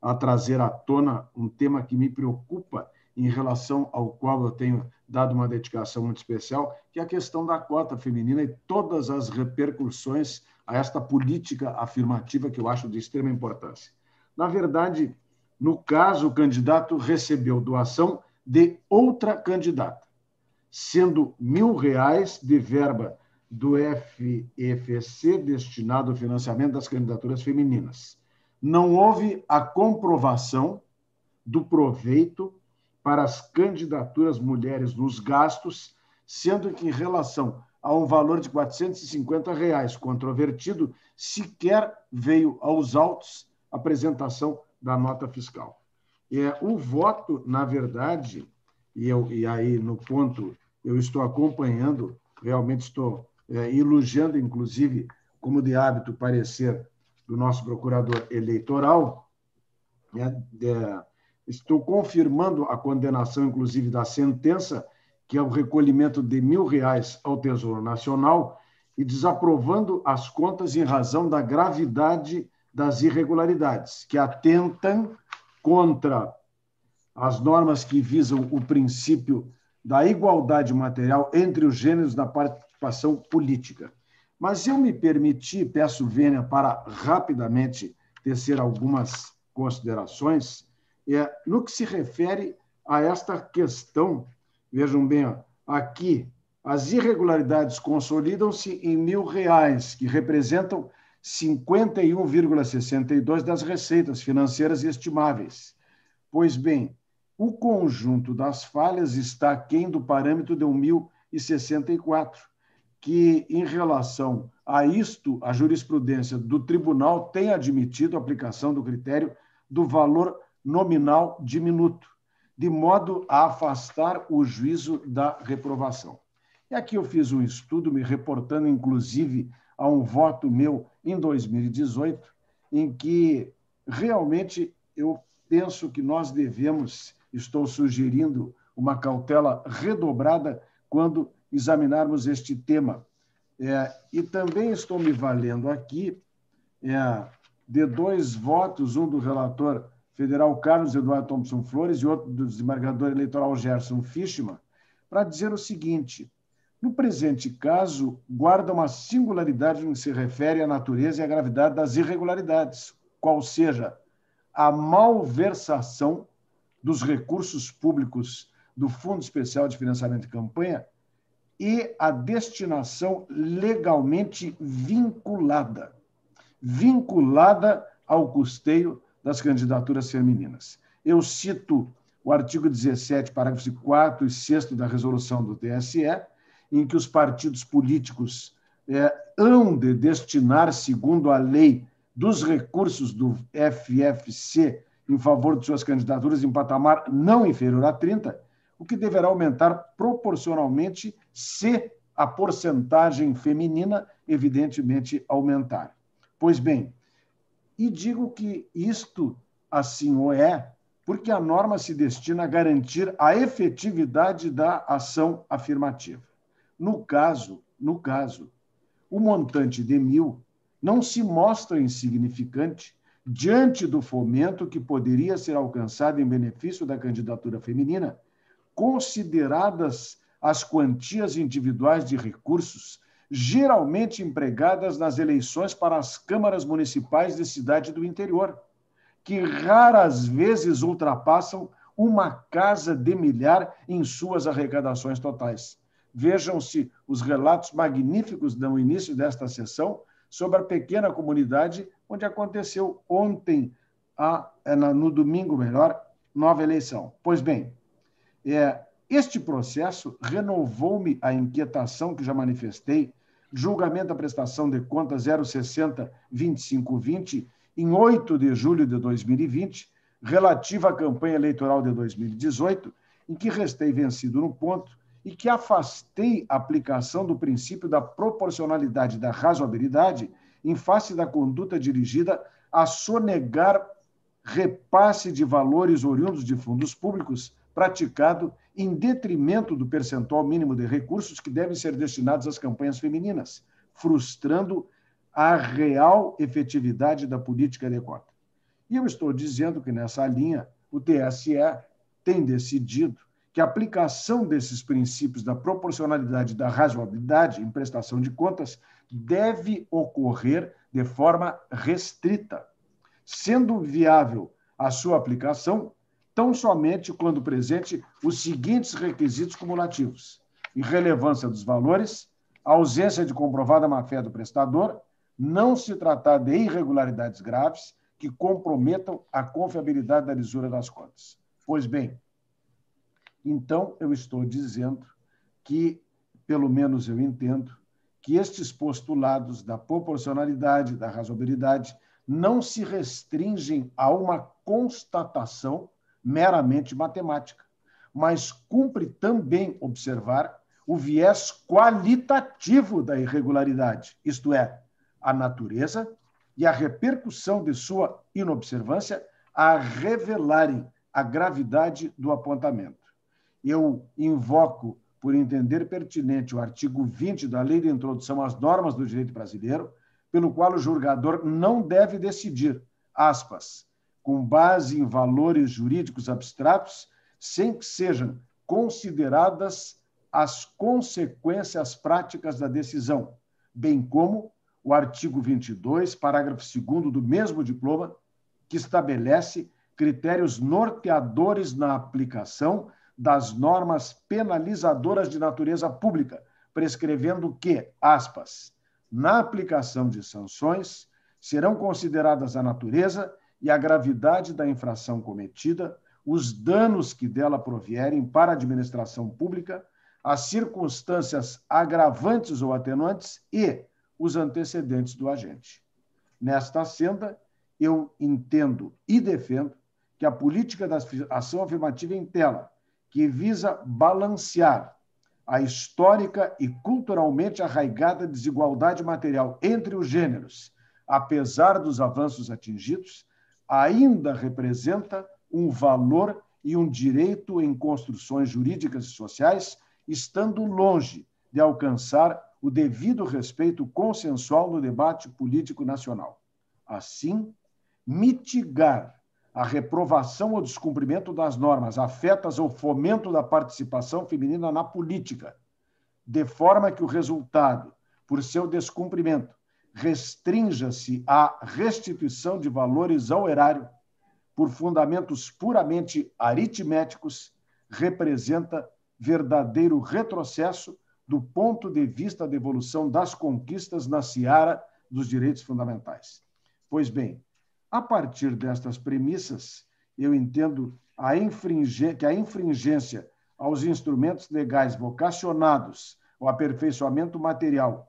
Speaker 5: a trazer à tona um tema que me preocupa, em relação ao qual eu tenho dado uma dedicação muito especial, que é a questão da cota feminina e todas as repercussões a esta política afirmativa que eu acho de extrema importância. Na verdade, no caso, o candidato recebeu doação de outra candidata, sendo R$ 1.000 de verba do FFC destinado ao financiamento das candidaturas femininas. Não houve a comprovação do proveito para as candidaturas mulheres nos gastos, sendo que, em relação a um valor de R$ 450 controvertido, sequer veio aos autos a apresentação da nota fiscal. O voto, na verdade, e aí no ponto eu estou acompanhando, realmente estou elogiando, inclusive, como de hábito, o parecer do nosso procurador eleitoral, estou confirmando a condenação, inclusive, da sentença, que é o recolhimento de R$ 1.000 ao Tesouro Nacional, e desaprovando as contas em razão da gravidade das irregularidades, que atentam contra as normas que visam o princípio da igualdade material entre os gêneros na participação política. Mas eu me permiti, peço vênia para rapidamente tecer algumas considerações, no que se refere a esta questão. Vejam bem, aqui, as irregularidades consolidam-se em R$ 1.000, que representam 51,62% das receitas financeiras estimáveis. Pois bem, o conjunto das falhas está aquém do parâmetro de 1.064, que, em relação a isto, a jurisprudência do tribunal tem admitido a aplicação do critério do valor nominal diminuto, de modo a afastar o juízo da reprovação. E aqui eu fiz um estudo me reportando, inclusive, a um voto meu em 2018, em que realmente eu penso que nós devemos, estou sugerindo uma cautela redobrada quando examinarmos este tema. E também estou me valendo aqui de dois votos, um do relator federal Carlos Eduardo Thompson Flores e outro do desembargador eleitoral Gerson Fischmann, para dizer o seguinte: no presente caso, guarda uma singularidade no que se refere à natureza e à gravidade das irregularidades, qual seja a malversação dos recursos públicos do Fundo Especial de Financiamento de Campanha e a destinação legalmente vinculada ao custeio das candidaturas femininas. Eu cito o artigo 17, parágrafos 4 e 6 da resolução do TSE, em que os partidos políticos hão de destinar, segundo a lei, dos recursos do FFC em favor de suas candidaturas em patamar não inferior a 30, o que deverá aumentar proporcionalmente se a porcentagem feminina, evidentemente, aumentar. Pois bem, e digo que isto assim o é, porque a norma se destina a garantir a efetividade da ação afirmativa. No caso, o montante de 1.000 não se mostra insignificante diante do fomento que poderia ser alcançado em benefício da candidatura feminina, consideradas as quantias individuais de recursos geralmente empregadas nas eleições para as câmaras municipais de cidade do interior, que raras vezes ultrapassam uma casa de milhar em suas arrecadações totais. Vejam-se os relatos magníficos no início desta sessão sobre a pequena comunidade onde aconteceu ontem, no domingo, nova eleição. Pois bem, Este processo renovou-me a inquietação que já manifestei, julgamento da prestação de contas 060-2520, em 8 de julho de 2020, relativa à campanha eleitoral de 2018, em que restei vencido no ponto e que afastei a aplicação do princípio da proporcionalidade e da razoabilidade em face da conduta dirigida a sonegar repasse de valores oriundos de fundos públicos praticado em detrimento do percentual mínimo de recursos que devem ser destinados às campanhas femininas, frustrando a real efetividade da política de cota. E eu estou dizendo que, nessa linha, o TSE tem decidido que a aplicação desses princípios da proporcionalidade e da razoabilidade em prestação de contas deve ocorrer de forma restrita, sendo viável a sua aplicação tão somente quando presente os seguintes requisitos cumulativos: irrelevância dos valores, ausência de comprovada má-fé do prestador, não se tratar de irregularidades graves que comprometam a confiabilidade da lisura das contas. Pois bem, então eu estou dizendo que, pelo menos eu entendo, que estes postulados da proporcionalidade, da razoabilidade, não se restringem a uma constatação meramente matemática, mas cumpre também observar o viés qualitativo da irregularidade, isto é, a natureza e a repercussão de sua inobservância a revelarem a gravidade do apontamento. Eu invoco, por entender pertinente, o artigo 20 da Lei de Introdução às Normas do Direito Brasileiro, pelo qual o julgador não deve decidir, aspas, com base em valores jurídicos abstratos, sem que sejam consideradas as consequências práticas da decisão, bem como o artigo 22, parágrafo 2º do mesmo diploma, que estabelece critérios norteadores na aplicação das normas penalizadoras de natureza pública, prescrevendo que, aspas, na aplicação de sanções, serão consideradas a natureza e a gravidade da infração cometida, os danos que dela provierem para a administração pública, as circunstâncias agravantes ou atenuantes e os antecedentes do agente. Nesta senda, eu entendo e defendo que a política da ação afirmativa em tela, que visa balancear a histórica e culturalmente arraigada desigualdade material entre os gêneros, apesar dos avanços atingidos, ainda representa um valor e um direito em construções jurídicas e sociais, estando longe de alcançar o devido respeito consensual no debate político nacional. Assim, mitigar a reprovação ou descumprimento das normas afetas ao fomento da participação feminina na política, de forma que o resultado, por seu descumprimento, restrinja-se à restituição de valores ao erário, por fundamentos puramente aritméticos, representa verdadeiro retrocesso do ponto de vista da evolução das conquistas na seara dos direitos fundamentais. Pois bem, a partir destas premissas, eu entendo que a infringência aos instrumentos legais vocacionados ao aperfeiçoamento material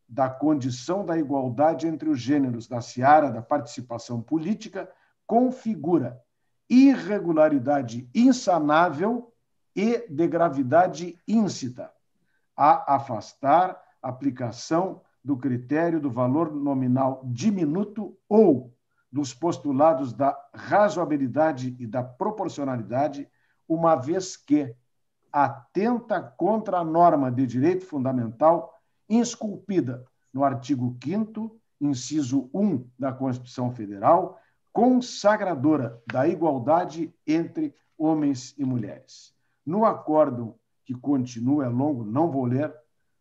Speaker 5: da condição da igualdade entre os gêneros da seara da participação política configura irregularidade insanável e de gravidade íncita a afastar a aplicação do critério do valor nominal diminuto ou dos postulados da razoabilidade e da proporcionalidade, uma vez que atenta contra a norma de direito fundamental esculpida no artigo 5º, inciso 1 da Constituição Federal, consagradora da igualdade entre homens e mulheres. No acórdão, que continua, é longo, não vou ler,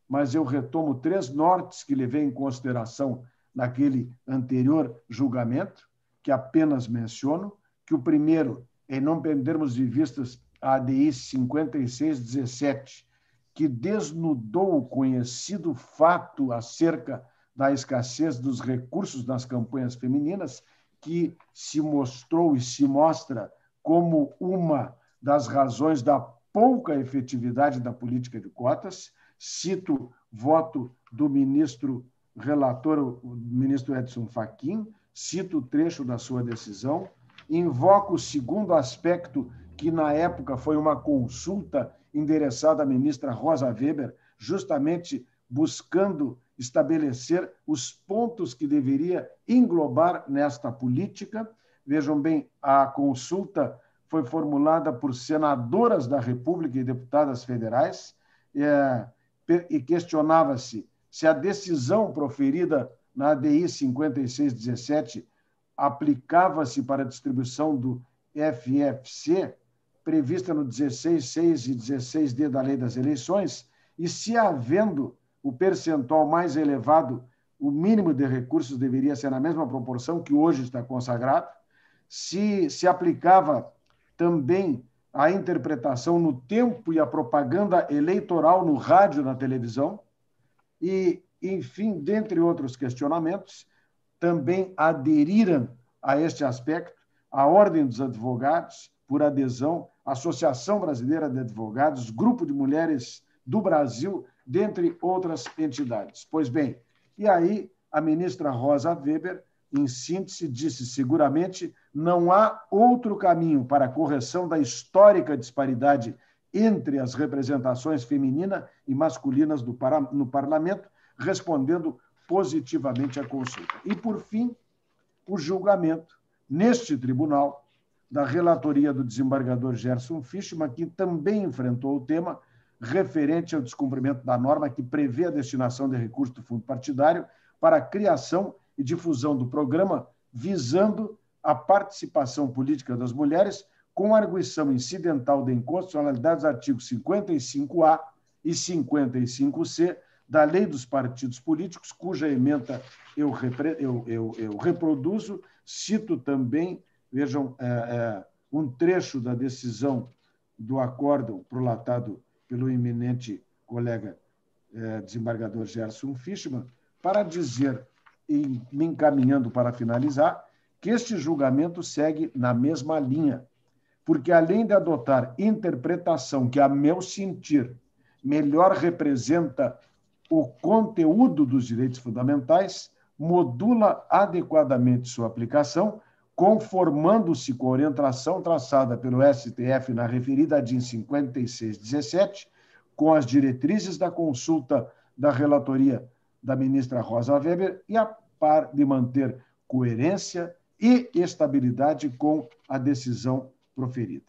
Speaker 5: mas eu retomo 3 nortes que levei em consideração naquele anterior julgamento, que apenas menciono, que o primeiro, em não perdermos de vista a ADI 5617, que desnudou o conhecido fato acerca da escassez dos recursos nas campanhas femininas, que se mostrou e se mostra como uma das razões da pouca efetividade da política de cotas. Cito voto do ministro relator, o ministro Edson Fachin, cito o trecho da sua decisão, invoco o segundo aspecto, que na época foi uma consulta endereçada à ministra Rosa Weber, justamente buscando estabelecer os pontos que deveria englobar nesta política. Vejam bem, a consulta foi formulada por senadoras da República e deputadas federais, e questionava-se se a decisão proferida na ADI 5617 aplicava-se para a distribuição do FFC, prevista no 16.6 e 16D da Lei das Eleições, e se, havendo o percentual mais elevado, o mínimo de recursos deveria ser na mesma proporção que hoje está consagrado, se aplicava também a interpretação no tempo e a propaganda eleitoral no rádio e na televisão, e, enfim, dentre outros questionamentos, também aderiram a este aspecto a Ordem dos Advogados, por adesão, a Associação Brasileira de Advogados, Grupo de Mulheres do Brasil, dentre outras entidades. Pois bem, e aí a ministra Rosa Weber, em síntese, disse: seguramente não há outro caminho para a correção da histórica disparidade entre as representações feminina e masculinas no parlamento, respondendo positivamente à consulta. E, por fim, o julgamento neste tribunal da relatoria do desembargador Gerson Fischmann, que também enfrentou o tema referente ao descumprimento da norma que prevê a destinação de recursos do fundo partidário para a criação e difusão do programa visando a participação política das mulheres, com arguição incidental de inconstitucionalidade dos artigos 55A e 55C da Lei dos Partidos Políticos, cuja ementa eu reproduzo, cito também, vejam, um trecho da decisão do acórdão prolatado pelo eminente colega desembargador Gerson Fischmann, para dizer, e me encaminhando para finalizar, que este julgamento segue na mesma linha, porque, além de adotar interpretação que, a meu sentir, melhor representa o conteúdo dos direitos fundamentais, modula adequadamente sua aplicação, conformando-se com a orientação traçada pelo STF na referida DIN 5617, com as diretrizes da consulta da relatoria da ministra Rosa Weber e a par de manter coerência e estabilidade com a decisão proferida.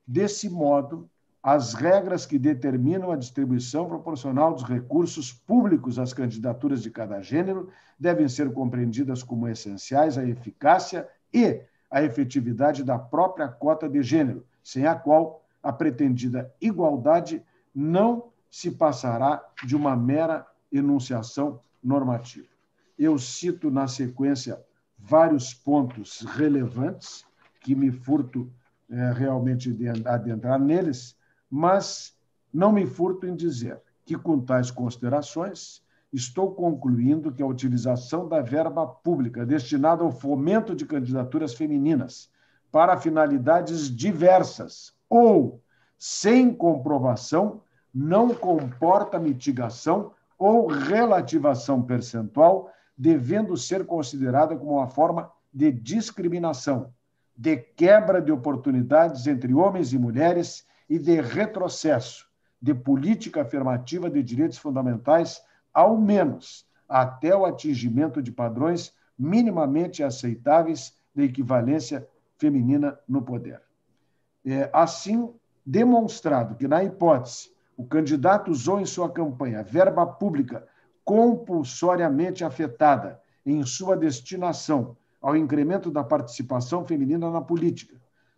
Speaker 5: Desse modo, as regras que determinam a distribuição proporcional dos recursos públicos às candidaturas de cada gênero devem ser compreendidas como essenciais à eficácia e à efetividade da própria cota de gênero, sem a qual a pretendida igualdade não se passará de uma mera enunciação normativa. Eu cito, na sequência, vários pontos relevantes, que me furto realmente de adentrar neles, mas não me furto em dizer que, com tais considerações, estou concluindo que a utilização da verba pública destinada ao fomento de candidaturas femininas para finalidades diversas ou sem comprovação não comporta mitigação ou relativação percentual, devendo ser considerada como uma forma de discriminação, de quebra de oportunidades entre homens e mulheres e de retrocesso de política afirmativa de direitos fundamentais, ao menos até o atingimento de padrões minimamente aceitáveis de equivalência feminina no poder. Assim, demonstrado que, na hipótese, o candidato usou em sua campanha verba pública compulsoriamente afetada em sua destinação ao incremento da participação feminina na política,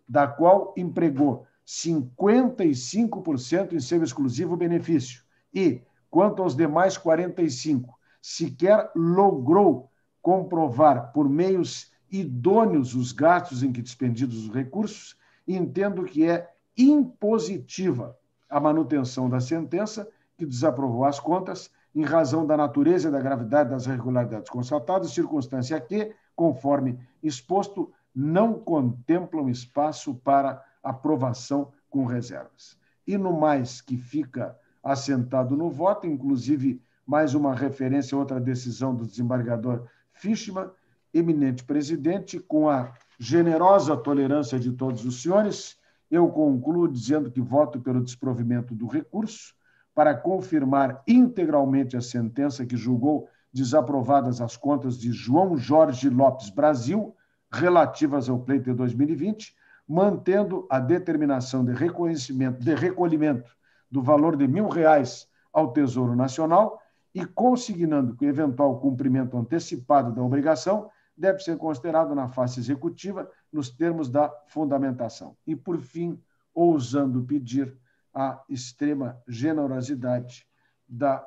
Speaker 5: da qual empregou 55% em seu exclusivo benefício e, quanto aos demais 45%, sequer logrou comprovar por meios idôneos os gastos em que despendidos os recursos, entendo que é impositiva a manutenção da sentença que desaprovou as contas em razão da natureza e da gravidade das irregularidades constatadas, circunstância que, conforme exposto, não contemplam espaço para aprovação com reservas. e no mais que fica assentado no voto, inclusive mais uma referência a outra decisão do desembargador Fischmann, eminente presidente, com a generosa tolerância de todos os senhores, eu concluo dizendo que voto pelo desprovimento do recurso para confirmar integralmente a sentença que julgou desaprovadas as contas de João Jorge Lopes Brasil, relativas ao pleito de 2020, mantendo a determinação de recolhimento do valor de R$ 1.000 ao Tesouro Nacional e consignando que o eventual cumprimento antecipado da obrigação deve ser considerado na face executiva nos termos da fundamentação. E, por fim, ousando pedir a extrema generosidade da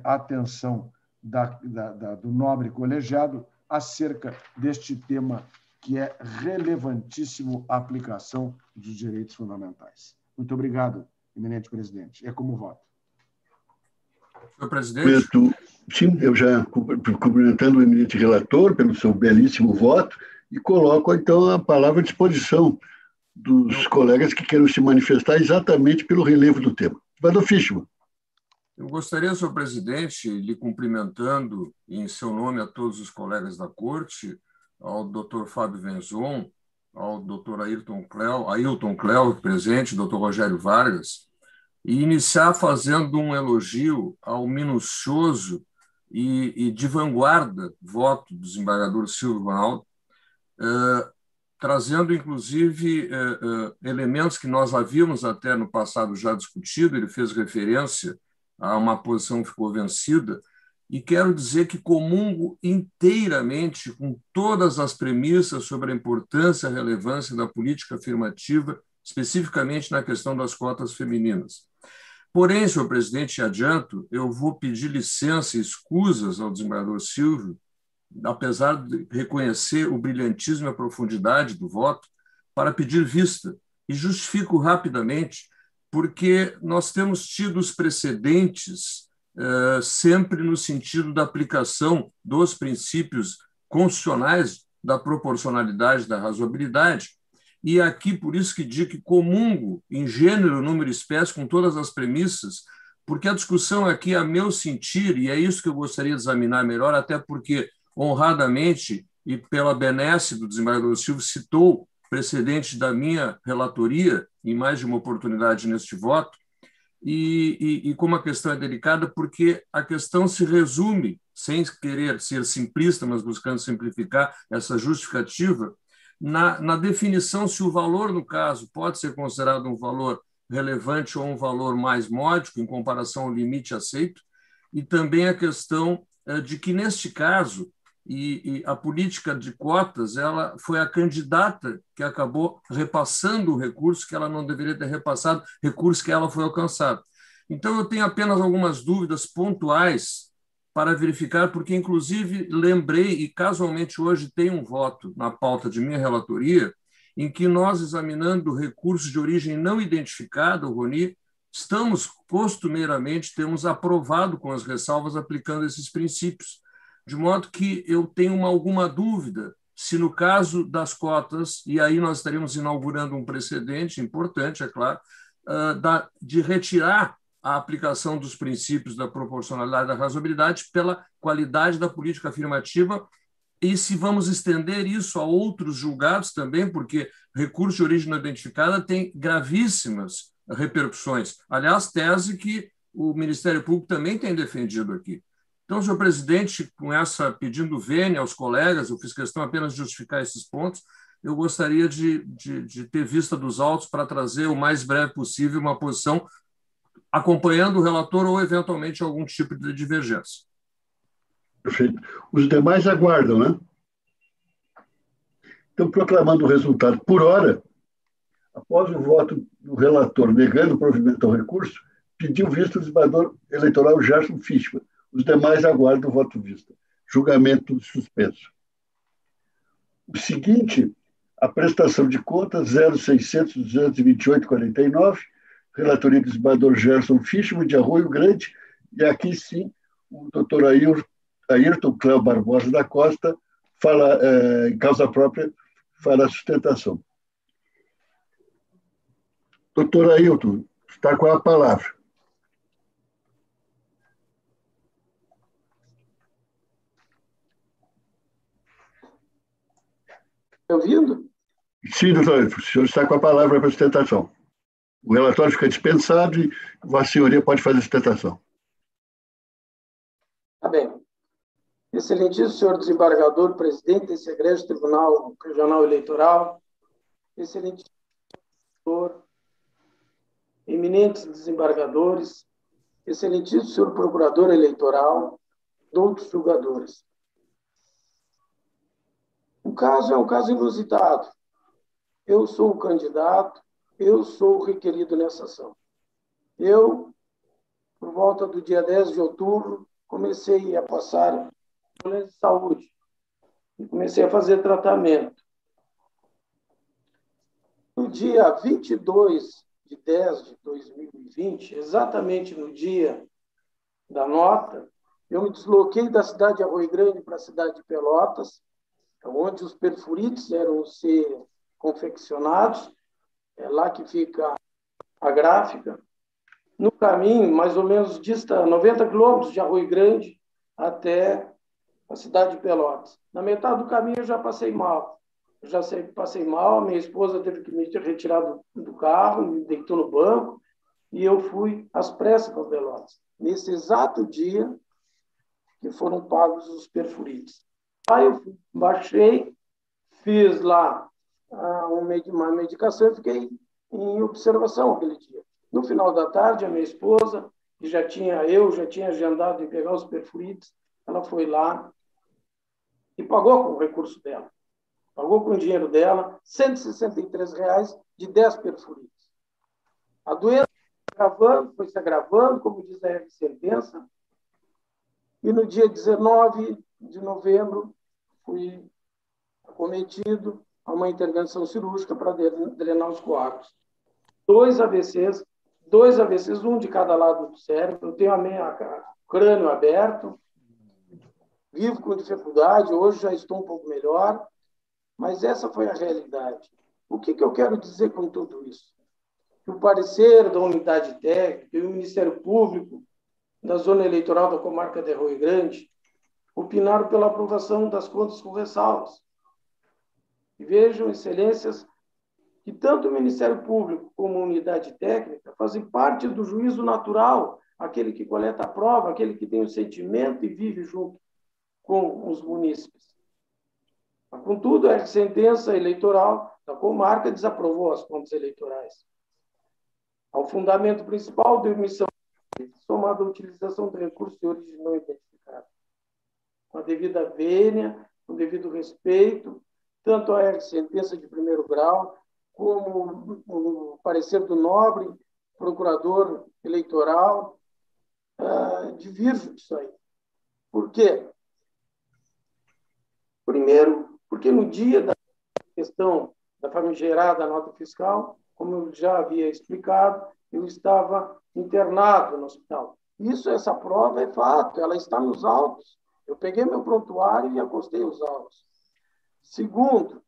Speaker 5: atenção do nobre colegiado acerca deste tema que é relevantíssimo a aplicação dos direitos fundamentais. Muito obrigado, eminente presidente. É como voto.
Speaker 6: Senhor presidente.
Speaker 2: Sim, eu já cumprimentando o eminente relator pelo seu belíssimo voto e coloco, então, a palavra à disposição dos colegas que queiram se manifestar exatamente pelo relevo do tema. Senador Fischmann.
Speaker 6: Eu gostaria, senhor presidente, lhe cumprimentando em seu nome a todos os colegas da Corte, ao doutor Fábio Venzon, ao doutor Ailton Cléo, presente, doutor Rogério Vargas, e iniciar fazendo um elogio ao minucioso e de vanguarda voto do desembargador Silvio Ronaldo, trazendo, inclusive, elementos que nós havíamos até no passado já discutido. Ele fez referência a uma posição que ficou vencida, e quero dizer que comungo inteiramente com todas as premissas sobre a importância e a relevância da política afirmativa, especificamente na questão das cotas femininas. Porém, senhor presidente, adianto, eu vou pedir licença e escusas ao desembargador Silvio, apesar de reconhecer o brilhantismo e a profundidade do voto, para pedir vista. E justifico rapidamente, porque nós temos tido os precedentes sempre no sentido da aplicação dos princípios constitucionais da proporcionalidade, da razoabilidade, e aqui, por isso que digo que comungo em gênero, número e espécie com todas as premissas, porque a discussão aqui, a meu sentir, e é isso que eu gostaria de examinar melhor, até porque, honradamente, e pela benesse do desembargador Silvio, citou precedente da minha relatoria, em mais de uma oportunidade neste voto, e como a questão é delicada, porque a questão se resume, sem querer ser simplista, mas buscando simplificar essa justificativa, na definição se o valor, no caso, pode ser considerado um valor relevante ou um valor mais módico em comparação ao limite aceito, e também a questão de que, neste caso, e a política de cotas, ela foi a candidata que acabou repassando o recurso que ela não deveria ter repassado, recurso que ela foi alcançada. Então, eu tenho apenas algumas dúvidas pontuais para verificar, porque, inclusive, lembrei, e casualmente hoje tem um voto na pauta de minha relatoria, em que nós, examinando recursos de origem não identificada, Roni, estamos, costumeiramente, temos aprovado com as ressalvas aplicando esses princípios, de modo que eu tenho alguma dúvida se, no caso das cotas, e aí nós estaríamos inaugurando um precedente importante, é claro, de retirar a aplicação dos princípios da proporcionalidade e da razoabilidade pela qualidade da política afirmativa, e se vamos estender isso a outros julgados também, porque recurso de origem não identificada tem gravíssimas repercussões. Aliás, tese que o Ministério Público também tem defendido aqui. Então, senhor presidente, com essa pedindo vênia aos colegas, eu fiz questão apenas de justificar esses pontos, eu gostaria de ter vista dos autos para trazer o mais breve possível uma posição acompanhando o relator ou, eventualmente, algum tipo de divergência.
Speaker 2: Perfeito. Os demais aguardam, né? Então, proclamando o resultado por hora, após o voto do relator negando o provimento ao recurso, pediu vista o desembargador eleitoral Gerson Fischmann. Os demais aguardam o voto vista. Julgamento suspenso. O seguinte, a prestação de contas 0600-228-49, relatoria do desembargador Gerson Fischmann, de Arroio Grande, e aqui sim o doutor Ailton Cléo Barbosa da Costa fala, em causa própria, fala a sustentação. Doutor Ailton, está com a palavra.
Speaker 7: Está ouvindo?
Speaker 2: Sim, doutor, o senhor está com a palavra para a sustentação. O relatório fica dispensado e Vossa Senhoria pode fazer a sustentação.
Speaker 7: Tá bem. Excelentíssimo senhor desembargador, presidente desse egrégio Tribunal Regional Eleitoral, excelentíssimo senhor, eminentes desembargadores, excelentíssimo senhor procurador eleitoral, outros julgadores. O caso é um caso inusitado. Eu sou o candidato, eu sou o requerido nessa ação. Eu, por volta do dia 10 de outubro, comecei a passar problemas de saúde e comecei a fazer tratamento. No dia 22 de 10 de 2020, exatamente no dia da nota, eu me desloquei da cidade de Arroio Grande para a cidade de Pelotas, onde os perfurites eram ser confeccionados, é lá que fica a gráfica. No caminho, mais ou menos, dista 90 quilômetros de Arroio Grande até a cidade de Pelotas. Na metade do caminho eu já passei mal. Eu já passei mal, minha esposa teve que me retirar do carro, me deitou no banco, e eu fui às pressas para Pelotas. Nesse exato dia que foram pagos os perfurites. Aí eu baixei, fiz lá uma medicação e fiquei em observação aquele dia. No final da tarde, a minha esposa, que já tinha agendado em pegar os perfurites, ela foi lá e pagou com o recurso dela. Pagou com o dinheiro dela R$ 163 de 10 perfurites. A doença foi se agravando, como diz a sentença, e no dia 19 de novembro fui acometido a uma intervenção cirúrgica para drenar os coágulos. Dois AVCs, um de cada lado do cérebro. Eu tenho o crânio aberto, vivo com dificuldade, hoje já estou um pouco melhor, mas essa foi a realidade. O que eu quero dizer com tudo isso? Que o parecer da unidade técnica e o Ministério Público da Zona Eleitoral da Comarca de Arroio Grande opinaram pela aprovação das contas com ressalvas. E vejam, excelências, que tanto o Ministério Público como a unidade técnica fazem parte do juízo natural, aquele que coleta a prova, aquele que tem o sentimento e vive junto com os munícipes. Contudo, a sentença eleitoral da comarca desaprovou as contas eleitorais. Ao fundamento principal da omissão, somada à utilização de recursos de origem não identificada. Com a devida vênia, com o devido respeito, tanto a sentença de primeiro grau, como o parecer do nobre procurador eleitoral, divergem disso aí. Por quê? Primeiro, porque no dia da questão da famigerada nota fiscal, como eu já havia explicado, eu estava internado no hospital. Essa prova é fato, ela está nos autos. Eu peguei meu prontuário e acostei os autos. Segundo,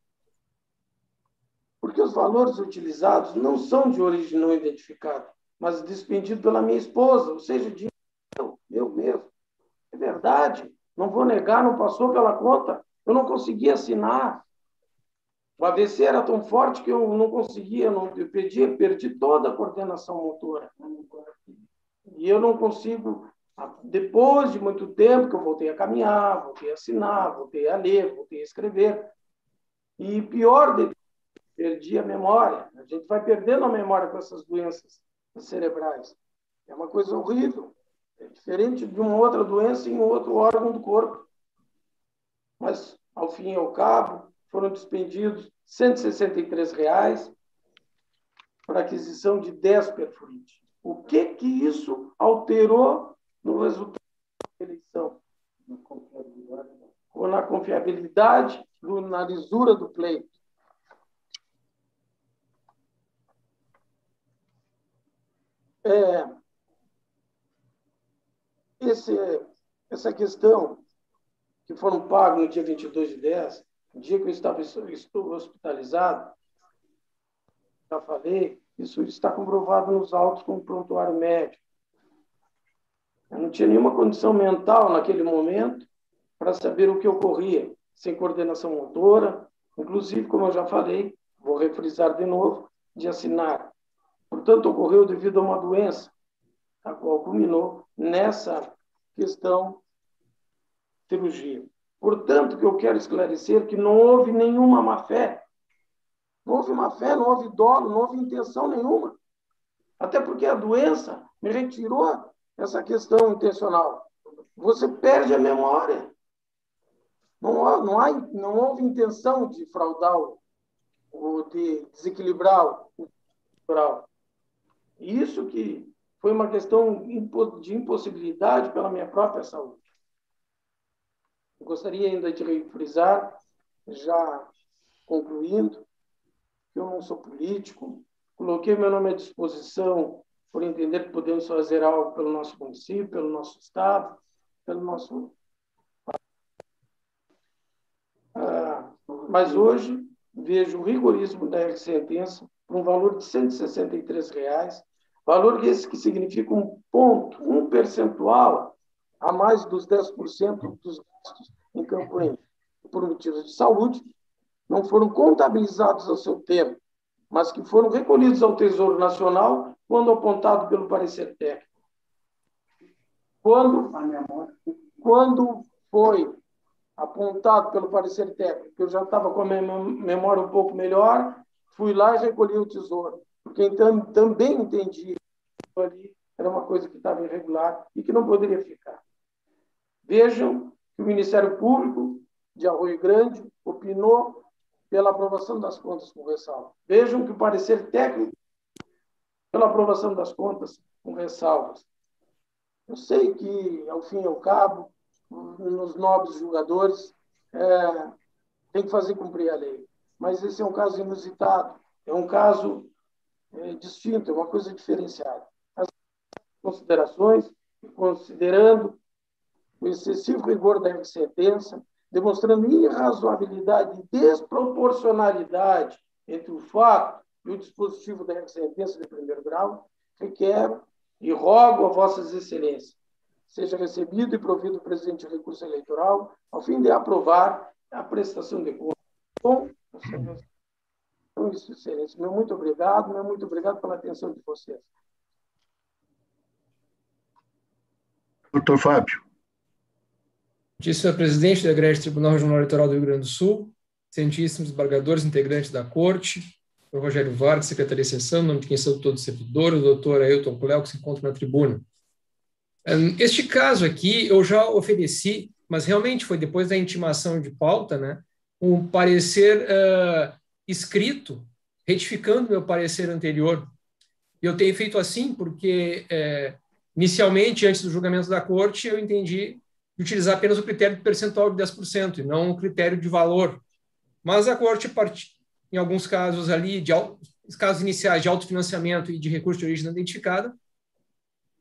Speaker 7: porque os valores utilizados não são de origem não identificada, mas despendido pela minha esposa, ou seja, dinheiro meu mesmo. É verdade, não vou negar, não passou pela conta, eu não conseguia assinar. O AVC era tão forte que eu não conseguia, eu perdi toda a coordenação motora. E eu não consigo, depois de muito tempo que eu voltei a caminhar, voltei a assinar, voltei a ler, voltei a escrever. E pior, perdi a memória. A gente vai perdendo a memória com essas doenças cerebrais. É uma coisa horrível. É diferente de uma outra doença em um outro órgão do corpo. Mas, ao fim e ao cabo, foram despendidos R$ 163 para aquisição de 10 perfurites. O que isso alterou no resultado da eleição? Ou na confiabilidade, na lisura do pleito? Essa questão que foram pagos no dia 22 de 10, no dia que eu estou hospitalizado, já falei, Isso está comprovado nos autos com o prontuário médico. Eu não tinha nenhuma condição mental naquele momento para saber o que ocorria, sem coordenação motora, inclusive, como eu já falei, vou refrisar de novo, de assinar. Portanto, ocorreu devido a uma doença, a qual culminou nessa questão cirurgia. Portanto, que eu quero esclarecer que não houve nenhuma má-fé. Não houve má-fé, não houve dolo, não houve intenção nenhuma. Até porque a doença me retirou essa questão intencional. Você perde a memória. Não houve intenção de fraudar ou de desequilibrar o cultural. Isso que foi uma questão de impossibilidade pela minha própria saúde. Eu gostaria ainda de refrisar, já concluindo, que eu não sou político, coloquei meu nome à disposição por entender que podemos fazer algo pelo nosso município, pelo nosso estado, pelo nosso... Mas hoje vejo o rigorismo da sentença por um valor de R$ 163, valor esse que significa um ponto, um percentual a mais dos 10% dos gastos em campanha por motivos de saúde, não foram contabilizados ao seu tempo, mas que foram recolhidos ao Tesouro Nacional quando apontado pelo parecer técnico. Quando foi apontado pelo parecer técnico, eu já estava com a memória um pouco melhor, fui lá e recolhi o tesouro, porque então também entendi que ali era uma coisa que estava irregular e que não poderia ficar. Vejam que o Ministério Público de Arroio Grande opinou pela aprovação das contas com ressalva. Vejam que o parecer técnico pela aprovação das contas com ressalvas. Eu sei que, ao fim e ao cabo, nos nobres julgadores, tem que fazer cumprir a lei. Mas esse é um caso inusitado, é um caso distinto, é uma coisa diferenciada. As considerações, considerando o excessivo rigor da sentença, demonstrando irrazoabilidade e desproporcionalidade entre o fato e o dispositivo da sentença de primeiro grau, requero e rogo a vossas excelências seja recebido e provido o presidente de recurso eleitoral ao fim de aprovar a prestação de contas. Bom, então, isso, excelência. Muito obrigado pela atenção de vocês.
Speaker 2: Doutor Fábio.
Speaker 4: Senhor presidente do Egrégio Tribunal Regional Eleitoral do Rio Grande do Sul, excelentíssimos desembargadores integrantes da Corte, o Rogério Vargas, Secretaria de Sessão, em nome de quem são todos os servidores, o doutor Ailton Cléo, que se encontra na tribuna. Este caso aqui eu já ofereci, mas realmente foi depois da intimação de pauta, né, um parecer escrito, retificando meu parecer anterior. E eu tenho feito assim porque, inicialmente, antes do julgamento da Corte, eu entendi de utilizar apenas o critério de percentual de 10%, e não o critério de valor. Mas a Corte, em alguns casos ali, casos iniciais de autofinanciamento e de recurso de origem não identificada,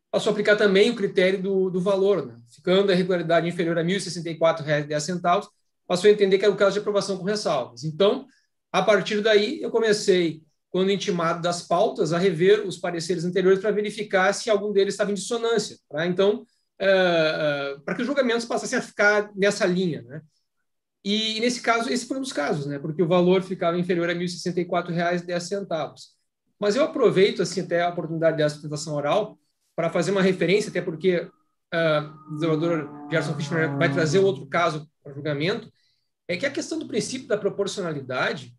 Speaker 4: passou a aplicar também o critério do valor, né? Ficando a irregularidade inferior a R$ 1.064,10, passou a entender que era o caso de aprovação com ressalvas. Então, a partir daí, eu comecei, quando intimado das pautas, a rever os pareceres anteriores para verificar se algum deles estava em dissonância. Tá? Então, para que os julgamentos passassem a ficar nessa linha, né? E, nesse caso, esse foi um dos casos, né? Porque o valor ficava inferior a R$ 1.064,10. Mas eu aproveito assim, até a oportunidade dessa apresentação oral para fazer uma referência, até porque o desembargador Gerson Fischner vai trazer outro caso para julgamento, é que a questão do princípio da proporcionalidade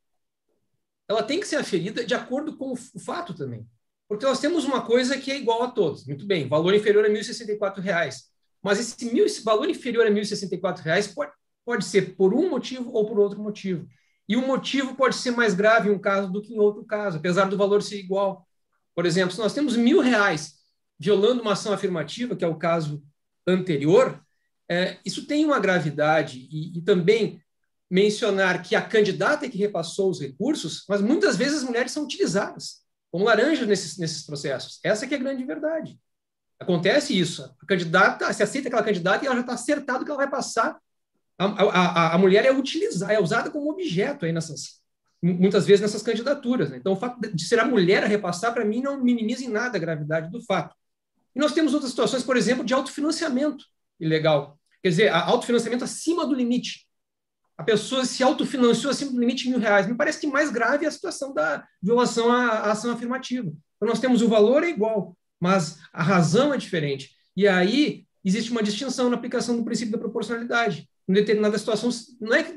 Speaker 4: ela tem que ser aferida de acordo com o fato também. Porque nós temos uma coisa que é igual a todos. Muito bem, valor inferior a R$ 1.064. Mas esse valor inferior a R$ 1.064 pode ser por um motivo ou por outro motivo. E um motivo pode ser mais grave em um caso do que em outro caso, apesar do valor ser igual. Por exemplo, se nós temos R$ 1.000 violando uma ação afirmativa, que é o caso anterior, isso tem uma gravidade. E também mencionar que a candidata é que repassou os recursos, mas muitas vezes as mulheres são utilizadas como laranja nesses processos. Essa que é a grande verdade. Acontece isso. A candidata, se aceita aquela candidata e ela já está acertado que ela vai passar. A mulher é usada como objeto aí muitas vezes nessas candidaturas. Né? Então, o fato de ser a mulher a repassar, para mim, não minimiza em nada a gravidade do fato. E nós temos outras situações, por exemplo, de autofinanciamento ilegal. Quer dizer, autofinanciamento acima do limite. A pessoa se autofinanciou acima do limite de R$1.000. Me parece que mais grave é a situação da violação à ação afirmativa. Então, nós temos o valor é igual, mas a razão é diferente. E aí existe uma distinção na aplicação do princípio da proporcionalidade. Em determinada situação, não é que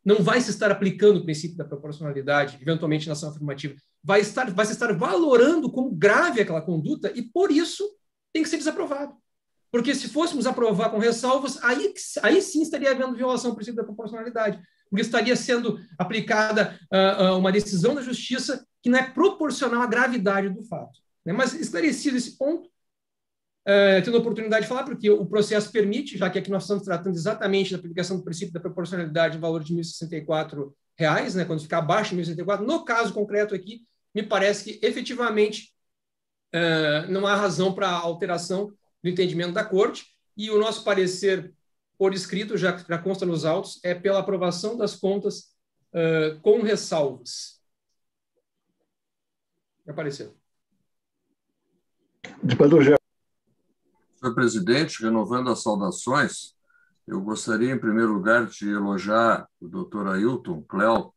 Speaker 4: não vai se estar aplicando o princípio da proporcionalidade, eventualmente na ação afirmativa, vai se estar valorando como grave aquela conduta e, por isso, tem que ser desaprovado. Porque se fôssemos aprovar com ressalvas, aí sim estaria havendo violação do princípio da proporcionalidade, porque estaria sendo aplicada uma decisão da justiça que não é proporcional à gravidade do fato. Né? Mas, esclarecido esse ponto, tendo a oportunidade de falar, porque o processo permite, já que aqui nós estamos tratando exatamente da aplicação do princípio da proporcionalidade no valor de R$1.064, né, quando ficar abaixo de R$1.064, no caso concreto aqui, me parece que efetivamente não há razão para alteração do entendimento da Corte, e o nosso parecer por escrito, já consta nos autos, é pela aprovação das contas com ressalvas. Apareceu.
Speaker 6: Senhor presidente, renovando as saudações, eu gostaria, em primeiro lugar, de elogiar o doutor Ailton Cléo,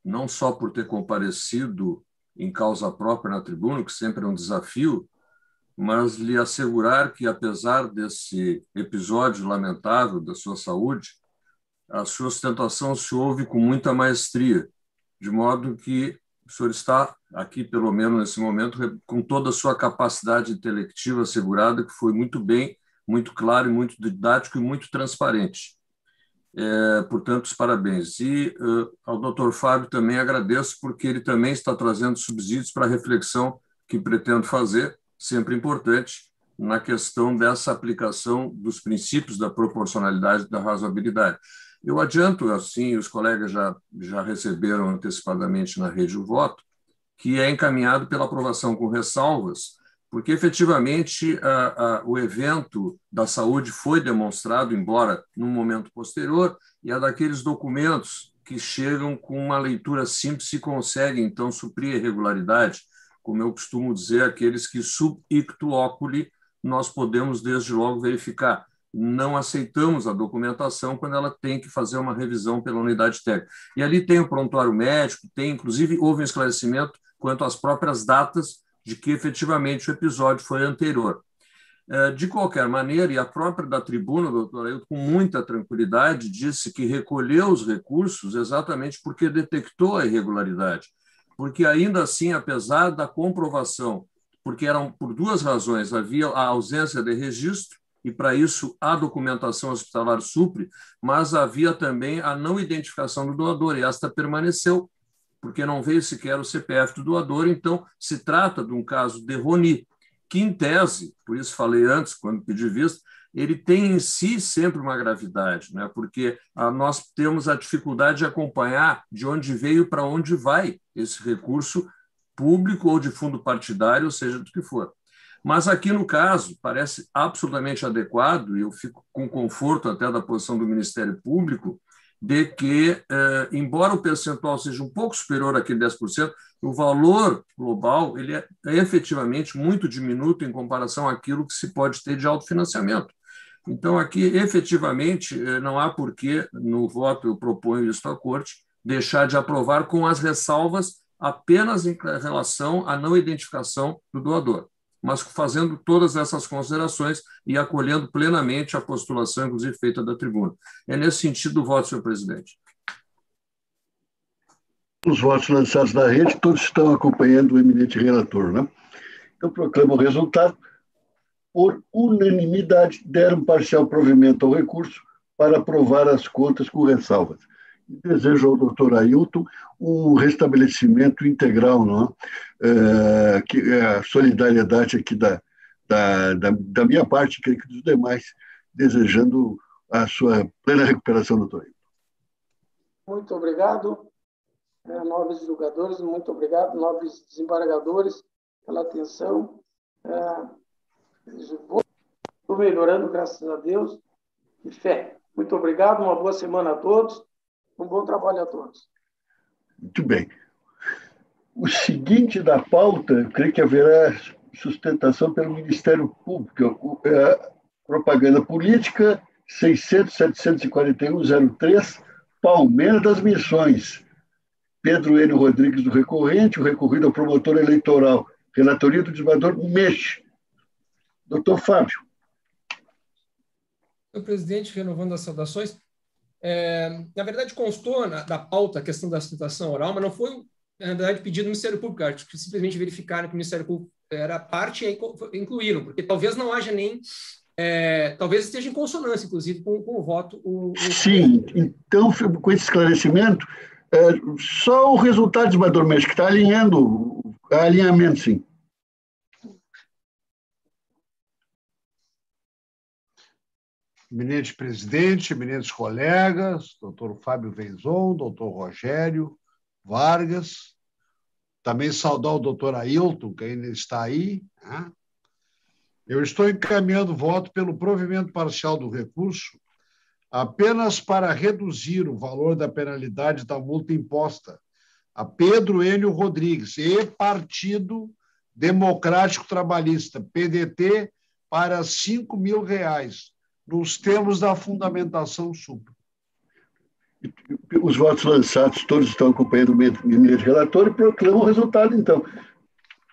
Speaker 6: não só por ter comparecido em causa própria na tribuna, que sempre é um desafio, mas lhe assegurar que, apesar desse episódio lamentável da sua saúde, a sua sustentação se ouve com muita maestria, de modo que o senhor está aqui, pelo menos nesse momento, com toda a sua capacidade intelectiva assegurada, que foi muito bem, muito claro, muito didático e muito transparente. Portanto, os parabéns. E ao doutor Fábio também agradeço, porque ele também está trazendo subsídios para a reflexão que pretendo fazer, sempre importante, na questão dessa aplicação dos princípios da proporcionalidade e da razoabilidade. Eu adianto, assim, os colegas já receberam antecipadamente na rede o voto, que é encaminhado pela aprovação com ressalvas, porque efetivamente o evento da saúde foi demonstrado, embora num momento posterior, e é daqueles documentos que chegam com uma leitura simples e conseguem, então, suprir a irregularidade, como eu costumo dizer, aqueles que sub ictu oculi nós podemos, desde logo, verificar. Não aceitamos a documentação quando ela tem que fazer uma revisão pela unidade técnica. E ali tem o prontuário médico, inclusive, houve um esclarecimento quanto às próprias datas de que, efetivamente, o episódio foi anterior. De qualquer maneira, e a própria da tribuna, doutor Ailton, com muita tranquilidade, disse que recolheu os recursos exatamente porque detectou a irregularidade. Porque, ainda assim, apesar da comprovação, porque eram por duas razões, havia a ausência de registro, e para isso a documentação hospitalar supre, mas havia também a não identificação do doador, e esta permaneceu, porque não veio sequer o CPF do doador, então se trata de um caso de Roni, que em tese, por isso falei antes, quando pedi vista, ele tem em si sempre uma gravidade, né? Porque nós temos a dificuldade de acompanhar de onde veio para onde vai esse recurso público ou de fundo partidário, ou seja, do que for. Mas aqui, no caso, parece absolutamente adequado, e eu fico com conforto até da posição do Ministério Público, de que, embora o percentual seja um pouco superior àquele 10%, o valor global ele é efetivamente muito diminuto em comparação àquilo que se pode ter de autofinanciamento. Então, aqui, efetivamente, não há por que, no voto, eu proponho isso à Corte, deixar de aprovar com as ressalvas apenas em relação à não identificação do doador, mas fazendo todas essas considerações e acolhendo plenamente a postulação, inclusive, feita da tribuna. É nesse sentido o voto, senhor presidente.
Speaker 2: Os votos lançados na rede, todos estão acompanhando o eminente relator, né? Então, proclamo o resultado. Por unanimidade, deram parcial provimento ao recurso para aprovar as contas com ressalvas. Desejo ao doutor Ailton um restabelecimento integral, não é? Que a solidariedade aqui da minha parte, creio que dos demais, desejando a sua plena recuperação, doutor Ailton.
Speaker 7: Muito obrigado, nobres julgadores, muito obrigado, nobres desembargadores, pela atenção. Estou melhorando, graças a Deus, e fé. Muito obrigado, uma boa semana a todos. Um bom trabalho a todos.
Speaker 2: Muito bem. O seguinte da pauta, eu creio que haverá sustentação pelo Ministério Público. Propaganda política 600.741.03, Palmeira das Missões. Pedro N. Rodrigues do recorrente, o recorrido ao promotor eleitoral. Relatoria do desembargador Mexe. Doutor Fábio.
Speaker 4: Senhor presidente, renovando as saudações, na verdade constou da pauta a questão da sustentação oral, mas não foi, na verdade, pedido do Ministério Público. Acho que simplesmente verificaram que o Ministério Público era parte e incluíram, porque talvez não haja nem... talvez esteja em consonância, inclusive, com o voto.
Speaker 2: Sim, então, com esse esclarecimento, só o resultado do desembargador Mexe que está alinhando, alinhamento, sim.
Speaker 1: Eminente presidente, eminentes colegas, doutor Fábio Venzon, doutor Rogério Vargas, também saudar o doutor Ailton, que ainda está aí, né? Eu estou encaminhando voto pelo provimento parcial do recurso apenas para reduzir o valor da penalidade da multa imposta a Pedro Enio Rodrigues e Partido Democrático Trabalhista, PDT, para R$ 5.000, nos termos da fundamentação supra.
Speaker 2: Os votos lançados, todos estão acompanhando o eminente relator e proclamam o resultado, então.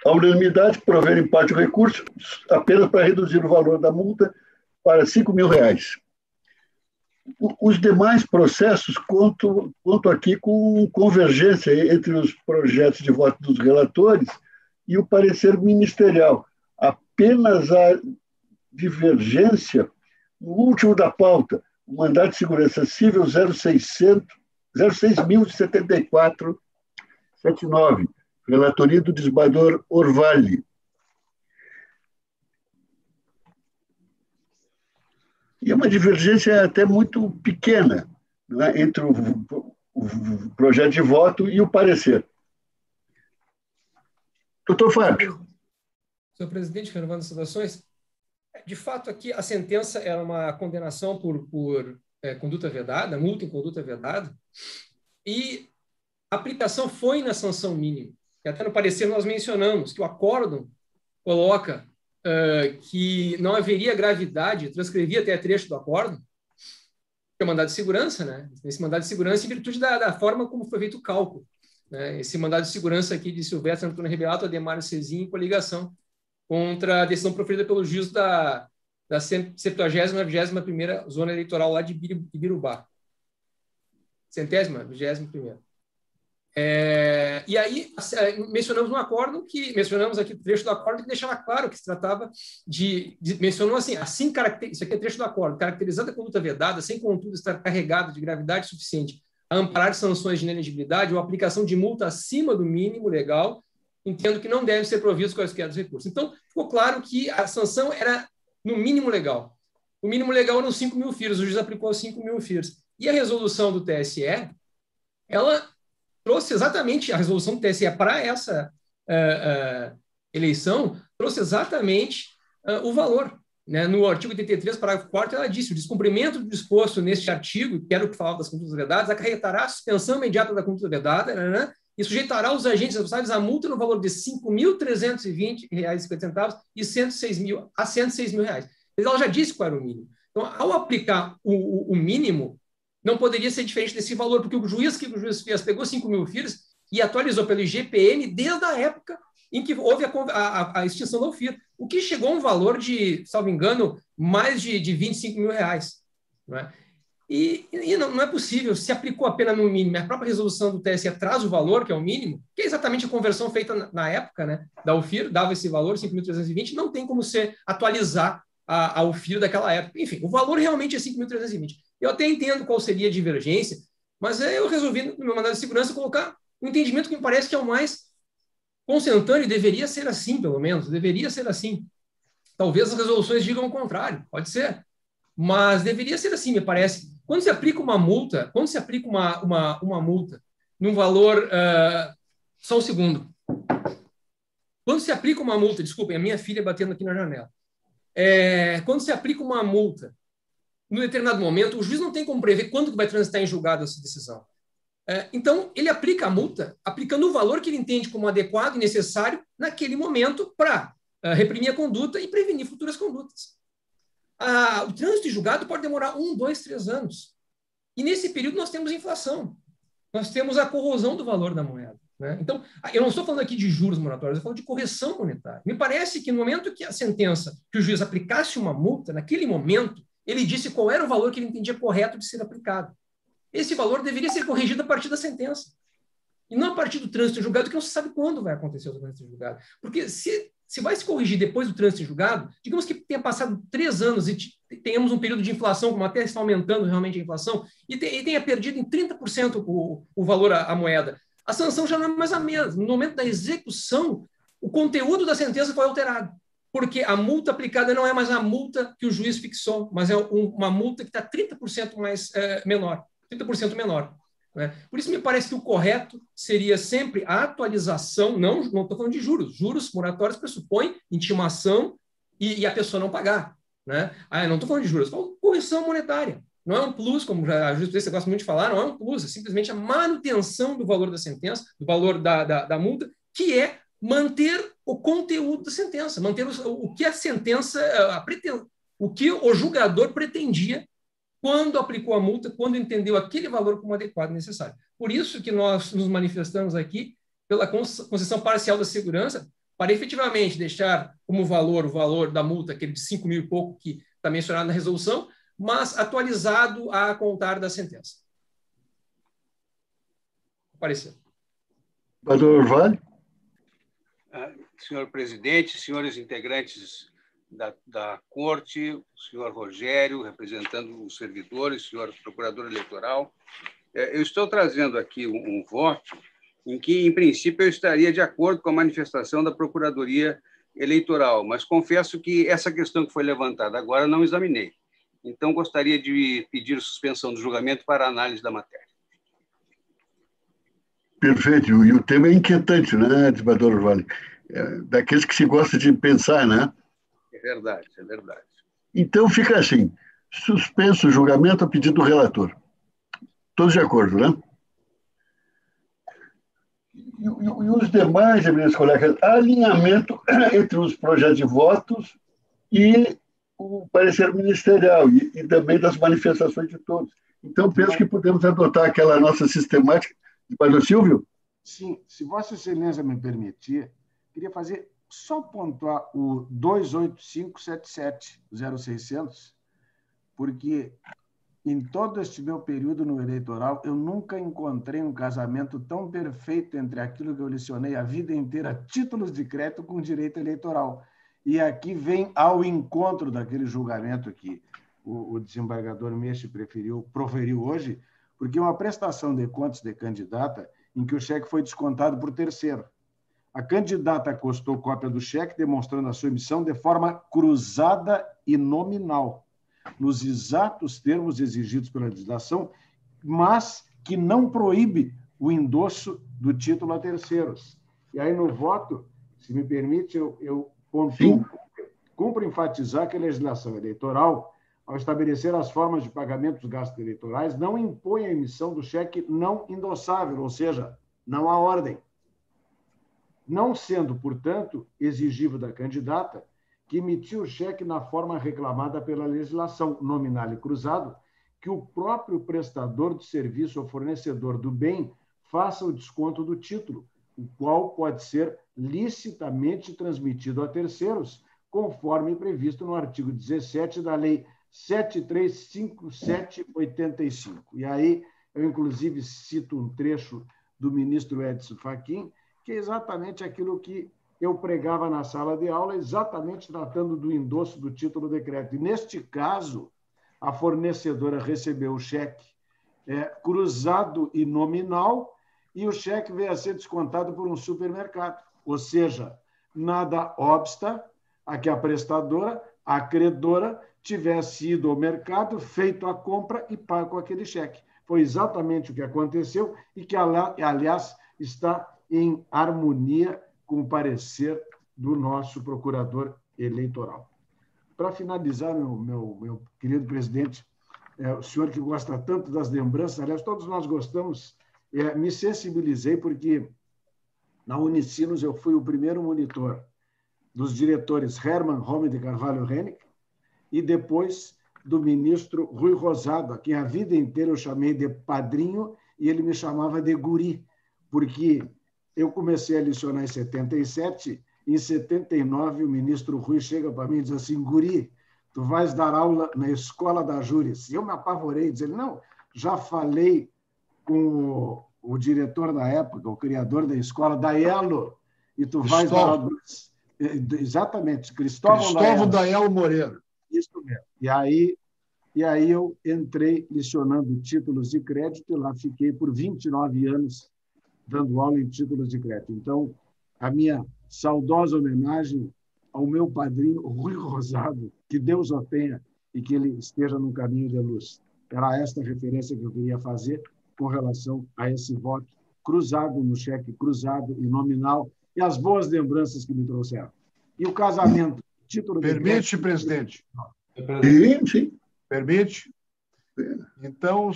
Speaker 2: A unanimidade prover em parte o recurso apenas para reduzir o valor da multa para R$ 5.000. Os demais processos conto aqui com convergência entre os projetos de voto dos relatores e o parecer ministerial. Apenas a divergência no último da pauta, o mandato de segurança civil 06.074/79, relatoria do desembargador Orvalli. E é uma divergência até muito pequena, né, entre o projeto de voto e o parecer. Doutor Fábio.
Speaker 4: Senhor presidente, renovando as saudações, de fato, aqui a sentença era uma condenação por conduta vedada, multa em conduta vedada, e a aplicação foi na sanção mínima. E até no parecer nós mencionamos que o acórdão coloca que não haveria gravidade, transcrevia até trecho do acórdão, que é o mandado de segurança, né? Esse mandado de segurança em virtude da forma como foi feito o cálculo, né? Esse mandado de segurança aqui de Silvestre Antônio Rebelato, Ademar Cezinho, em coligação contra a decisão proferida pelo juiz da 70ª zona eleitoral lá de Ibirubá. 121ª. E aí mencionamos no acórdão mencionamos aqui o trecho do acórdão que deixava claro que se tratava mencionou assim isso aqui é trecho do acórdão, caracterizando a conduta vedada, sem contudo estar carregada de gravidade suficiente a amparar sanções de inelegibilidade ou aplicação de multa acima do mínimo legal, entendo que não devem ser providos quaisquer dos recursos. Então, ficou claro que a sanção era no mínimo legal. O mínimo legal eram 5.000 FIRs, o juiz aplicou 5.000 FIRs. E a resolução do TSE, ela trouxe exatamente, a resolução do TSE para essa eleição, trouxe exatamente o valor. Né? No artigo 83, parágrafo 4º, ela disse: o descumprimento do disposto neste artigo, que era o que falava das condutas vedadas, acarretará a suspensão imediata da conduta vedada, né? E sujeitará os agentes responsáveis a multa no valor de R$ 5.320,50 e a R$ 106.000. Ela já disse qual era o mínimo. Então, ao aplicar o mínimo, não poderia ser diferente desse valor, porque o juiz fez, pegou 5.000 FIRs e atualizou pelo IGPM desde a época em que houve a extinção da UFIR, o que chegou a um valor de, salvo engano, mais de R$ 25.000. Não é? E não é possível, se aplicou a pena no mínimo, a própria resolução do TSE traz o valor, que é o mínimo, que é exatamente a conversão feita na época, né, da UFIR, dava esse valor, 5.320, não tem como se atualizar a UFIR daquela época. Enfim, o valor realmente é 5.320. Eu até entendo qual seria a divergência, mas eu resolvi, no meu mandado de segurança, colocar um entendimento que me parece que é o mais consentâneo, e deveria ser assim, pelo menos, deveria ser assim. Talvez as resoluções digam o contrário, pode ser, mas deveria ser assim, me parece. Quando se aplica uma multa, uma multa num valor... só um segundo. Quando se aplica uma multa... Desculpem, a minha filha batendo aqui na janela. Quando se aplica uma multa, num determinado momento, o juiz não tem como prever quando que vai transitar em julgado essa decisão. Então, ele aplica a multa aplicando o valor que ele entende como adequado e necessário naquele momento para reprimir a conduta e prevenir futuras condutas. O trânsito em julgado pode demorar 1, 2, 3 anos. E nesse período nós temos inflação. Nós temos a corrosão do valor da moeda. Né? Então, eu não estou falando aqui de juros moratórios, eu falo de correção monetária. Me parece que no momento que a sentença, que o juiz aplicasse uma multa, naquele momento, ele disse qual era o valor que ele entendia correto de ser aplicado. Esse valor deveria ser corrigido a partir da sentença. E não a partir do trânsito em julgado, que não se sabe quando vai acontecer o trânsito em julgado. Porque se vai se corrigir depois do trânsito em julgado, digamos que tenha passado 3 anos e tenhamos um período de inflação, como até está aumentando realmente a inflação, e tenha perdido em 30% o valor à moeda. A sanção já não é mais a mesma. No momento da execução, o conteúdo da sentença foi alterado. Porque a multa aplicada não é mais a multa que o juiz fixou, mas é uma multa que está 30% menor. 30% menor. Né? Por isso, me parece que o correto seria sempre a atualização, não estou falando de juros. Juros moratórios pressupõem intimação e a pessoa não pagar. Né? Não estou falando de juros, estou falando de correção monetária. Não é um plus, como a justiça gosta muito de falar, não é um plus, é simplesmente a manutenção do valor da sentença, do valor da multa, que é manter o conteúdo da sentença, manter o que a sentença, o que o julgador pretendia quando aplicou a multa, quando entendeu aquele valor como adequado e necessário. Por isso que nós nos manifestamos aqui pela concessão parcial da segurança, para efetivamente deixar como valor o valor da multa, aquele de 5 mil e pouco que está mencionado na resolução, mas atualizado a contar da sentença. Parecer.
Speaker 2: Doutor Orvalho.
Speaker 8: Senhor presidente, senhores integrantes da Corte, o senhor Rogério, representando os servidores, senhor procurador eleitoral, eu estou trazendo aqui um voto em que, em princípio, eu estaria de acordo com a manifestação da Procuradoria Eleitoral, mas confesso que essa questão que foi levantada agora não examinei. Então, gostaria de pedir suspensão do julgamento para análise da matéria.
Speaker 2: Perfeito. E o tema é inquietante, né, desembargador Orvalho? Daqueles que se gosta de pensar, né?
Speaker 8: É verdade, é verdade.
Speaker 2: Então, fica assim, suspenso o julgamento a pedido do relator. Todos de acordo, né? E os demais, meus colegas, alinhamento entre os projetos de votos e o parecer ministerial e também das manifestações de todos. Então, penso que podemos adotar aquela nossa sistemática. Padre Silvio?
Speaker 5: Sim, se Vossa Excelência me permitir, queria só pontuar o 28577-0600, porque em todo este meu período no eleitoral, eu nunca encontrei um casamento tão perfeito entre aquilo que eu licionei a vida inteira, títulos de crédito com direito eleitoral. E aqui vem ao encontro daquele julgamento que o desembargador Meche proferiu hoje, porque uma prestação de contas de candidata em que o cheque foi descontado por terceiro. A candidata acostou cópia do cheque, demonstrando a sua emissão de forma cruzada e nominal, nos exatos termos exigidos pela legislação, mas que não proíbe o endosso do título a terceiros. E aí, no voto, se me permite, eu pontuo, cumpre enfatizar que a legislação eleitoral, ao estabelecer as formas de pagamento dos gastos eleitorais, não impõe a emissão do cheque não endossável, ou seja, não há ordem. Não sendo, portanto, exigível da candidata que emitiu o cheque na forma reclamada pela legislação, nominal e cruzado, que o próprio prestador de serviço ou fornecedor do bem faça o desconto do título, o qual pode ser licitamente transmitido a terceiros, conforme previsto no artigo 17 da Lei 7357/85. E aí, eu, inclusive, cito um trecho do ministro Edson Fachin, que é exatamente aquilo que eu pregava na sala de aula, exatamente tratando do endosso do título de crédito. E, neste caso, a fornecedora recebeu o cheque cruzado e nominal, e o cheque veio a ser descontado por um supermercado. Ou seja, nada obsta a que a prestadora, a credora, tivesse ido ao mercado, feito a compra e pago aquele cheque. Foi exatamente o que aconteceu e que, aliás, está em harmonia com o parecer do nosso procurador eleitoral. Para finalizar, meu querido presidente, o senhor que gosta tanto das lembranças, aliás, todos nós gostamos, me sensibilizei porque na Unicinos eu fui o primeiro monitor dos diretores Hermann Homme de Carvalho Hennig e depois do ministro Rui Rosado, a quem a vida inteira eu chamei de padrinho e ele me chamava de guri, porque eu comecei a lecionar em 77, em 79 o ministro Rui chega para mim e diz assim, guri, tu vais dar aula na escola da Júris. E eu me apavorei, dizendo, não, já falei com o diretor da época, o criador da escola, da Elo, e tu vais dar aula... Exatamente, Cristóvão
Speaker 1: Daelo Moreira.
Speaker 5: Isso mesmo. E aí eu entrei lecionando títulos de crédito e lá fiquei por 29 anos dando aula em títulos de crédito. Então, a minha saudosa homenagem ao meu padrinho, Rui Rosado, que Deus o tenha e que ele esteja no caminho de luz. Era esta referência que eu queria fazer com relação a esse voto cruzado no cheque, cruzado e nominal, e as boas lembranças que me trouxeram. E o casamento, título de
Speaker 1: Permite, presidente?
Speaker 2: Sim.
Speaker 1: Permite? Então,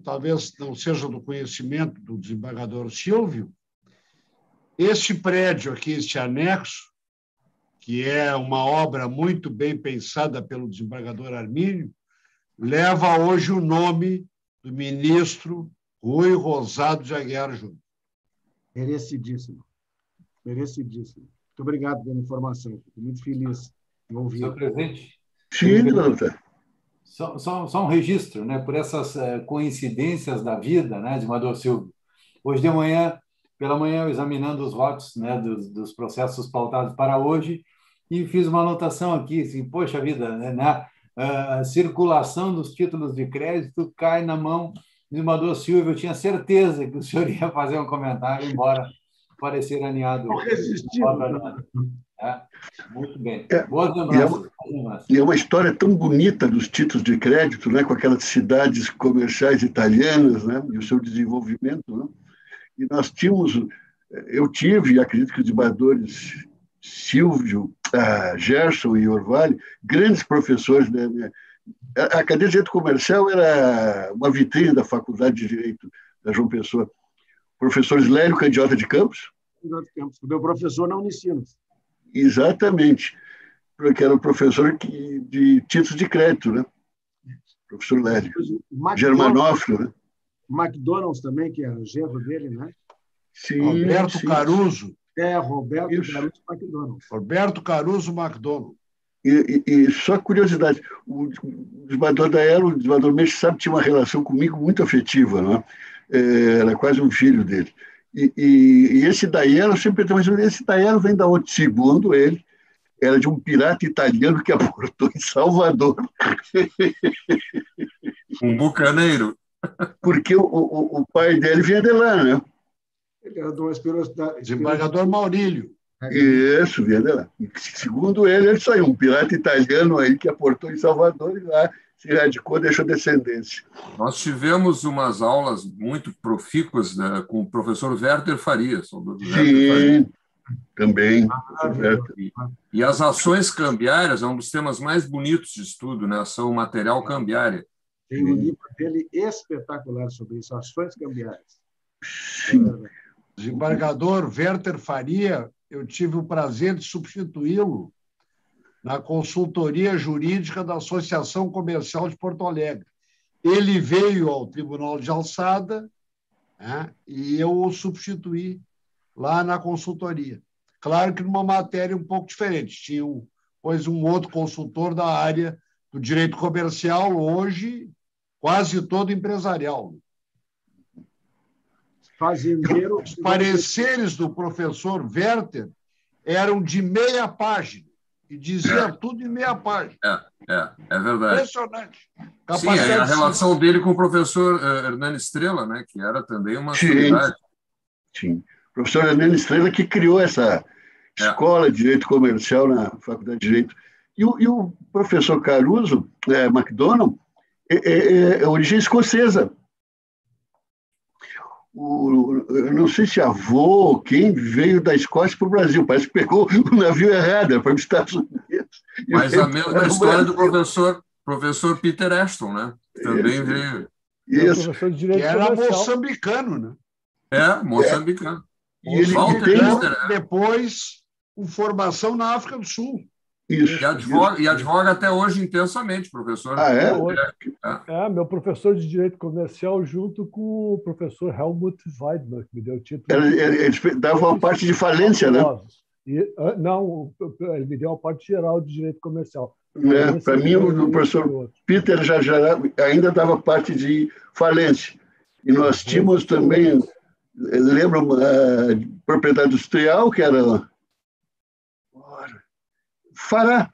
Speaker 1: talvez não seja do conhecimento do desembargador Silvio, este prédio aqui, este anexo, que é uma obra muito bem pensada pelo desembargador Armínio, leva hoje o nome do ministro Rui Rosado de Aguiar Júnior.
Speaker 5: Merecidíssimo. Merecidíssimo. Muito obrigado pela informação. Fico muito feliz em ouvir.
Speaker 3: Senhor presidente?
Speaker 2: Sim, doutor.
Speaker 3: Só um registro, né, por essas coincidências da vida, né, desembargador Silvio. Hoje de manhã, pela manhã, eu examinando os votos, né, dos processos pautados para hoje, e fiz uma anotação aqui, assim, poxa vida, né, a circulação dos títulos de crédito cai na mão do desembargador Silvio. Eu tinha certeza que o senhor ia fazer um comentário, embora parecer aninhado. Muito bem. Boas lembranças.
Speaker 2: E é uma história tão bonita dos títulos de crédito, né, com aquelas cidades comerciais italianas, né, e o seu desenvolvimento. Né? E eu tive, acredito que os desembargadores Silvio, Gerson e Orvalho, grandes professores. Né? A cadeia de Direito Comercial era uma vitrine da Faculdade de Direito da João Pessoa. Professores Lélio Candiota de Campos.
Speaker 5: Meu professor na Unicinos.
Speaker 2: Exatamente, porque era o professor de títulos de crédito, né? Professor Lélio. Germanófilo, né?
Speaker 5: McDonald's também, que é o genro dele, né?
Speaker 2: Sim,
Speaker 1: Roberto Caruso.
Speaker 5: Roberto Caruso McDonald's.
Speaker 1: Roberto Caruso McDonald.
Speaker 2: E só curiosidade, o desembargador da Elo, o desembargador Mendes, sabe, tinha uma relação comigo muito afetiva, né? Era quase um filho dele. E esse Daiello, sempre tem, mas esse Daiello vem da onde? Segundo ele, era de um pirata italiano que aportou em Salvador.
Speaker 6: Um bucaneiro.
Speaker 2: Porque o pai dele vinha de lá, né?
Speaker 5: Ele era do
Speaker 1: desembargador Maurílio.
Speaker 2: Isso, vinha de lá. E, segundo ele saiu um pirata italiano aí que aportou em Salvador e lá se radicou, deixou descendência.
Speaker 6: Nós tivemos umas aulas muito profícuas, né, com o professor Werther Farias.
Speaker 2: Sim, também.
Speaker 6: E as ações cambiárias é um dos temas mais bonitos de estudo, né? Ação material cambiária.
Speaker 5: Tem um livro dele espetacular sobre isso, ações cambiárias.
Speaker 2: Sim.
Speaker 1: Desembargador Werther Faria, eu tive o prazer de substituí-lo na consultoria jurídica da Associação Comercial de Porto Alegre. Ele veio ao Tribunal de Alçada, né, e eu o substituí lá na consultoria. Claro que numa matéria um pouco diferente. Tinha um outro consultor da área do direito comercial, hoje quase todo empresarial.
Speaker 5: Fazendeiro.
Speaker 1: Os pareceres do professor Werther eram de meia página. E dizia tudo em meia página.
Speaker 6: É verdade.
Speaker 1: Impressionante.
Speaker 6: Sim, a relação dele com o professor Hernani Estrela, né, que era também uma autoridade.
Speaker 2: Sim. O professor Hernani Estrela que criou essa escola de direito comercial na Faculdade de Direito. E o professor Caruso McDonald é origem escocesa. Eu não sei se avô ou quem veio da Escócia para o Brasil, parece que pegou o navio errado, para os Estados Unidos.
Speaker 6: Mas a mesma história do professor Peter Ashton, né? Que também veio.
Speaker 2: Isso.
Speaker 1: Que era moçambicano, né?
Speaker 6: Moçambicano.
Speaker 1: E ele
Speaker 6: Walter
Speaker 1: tem
Speaker 6: Lister,
Speaker 1: depois com formação na África do Sul.
Speaker 2: Isso.
Speaker 6: E advoga até hoje intensamente, professor.
Speaker 2: Ah, é?
Speaker 9: Meu professor de Direito Comercial junto com o professor Helmut Weidner, que me deu o título.
Speaker 2: Eles davam uma parte de falência, né?
Speaker 9: Não, ele me deu uma parte geral de Direito Comercial.
Speaker 2: Para mim, o professor Peter já ainda dava parte de falência. E nós tínhamos também, lembro, propriedade industrial, que era Fará.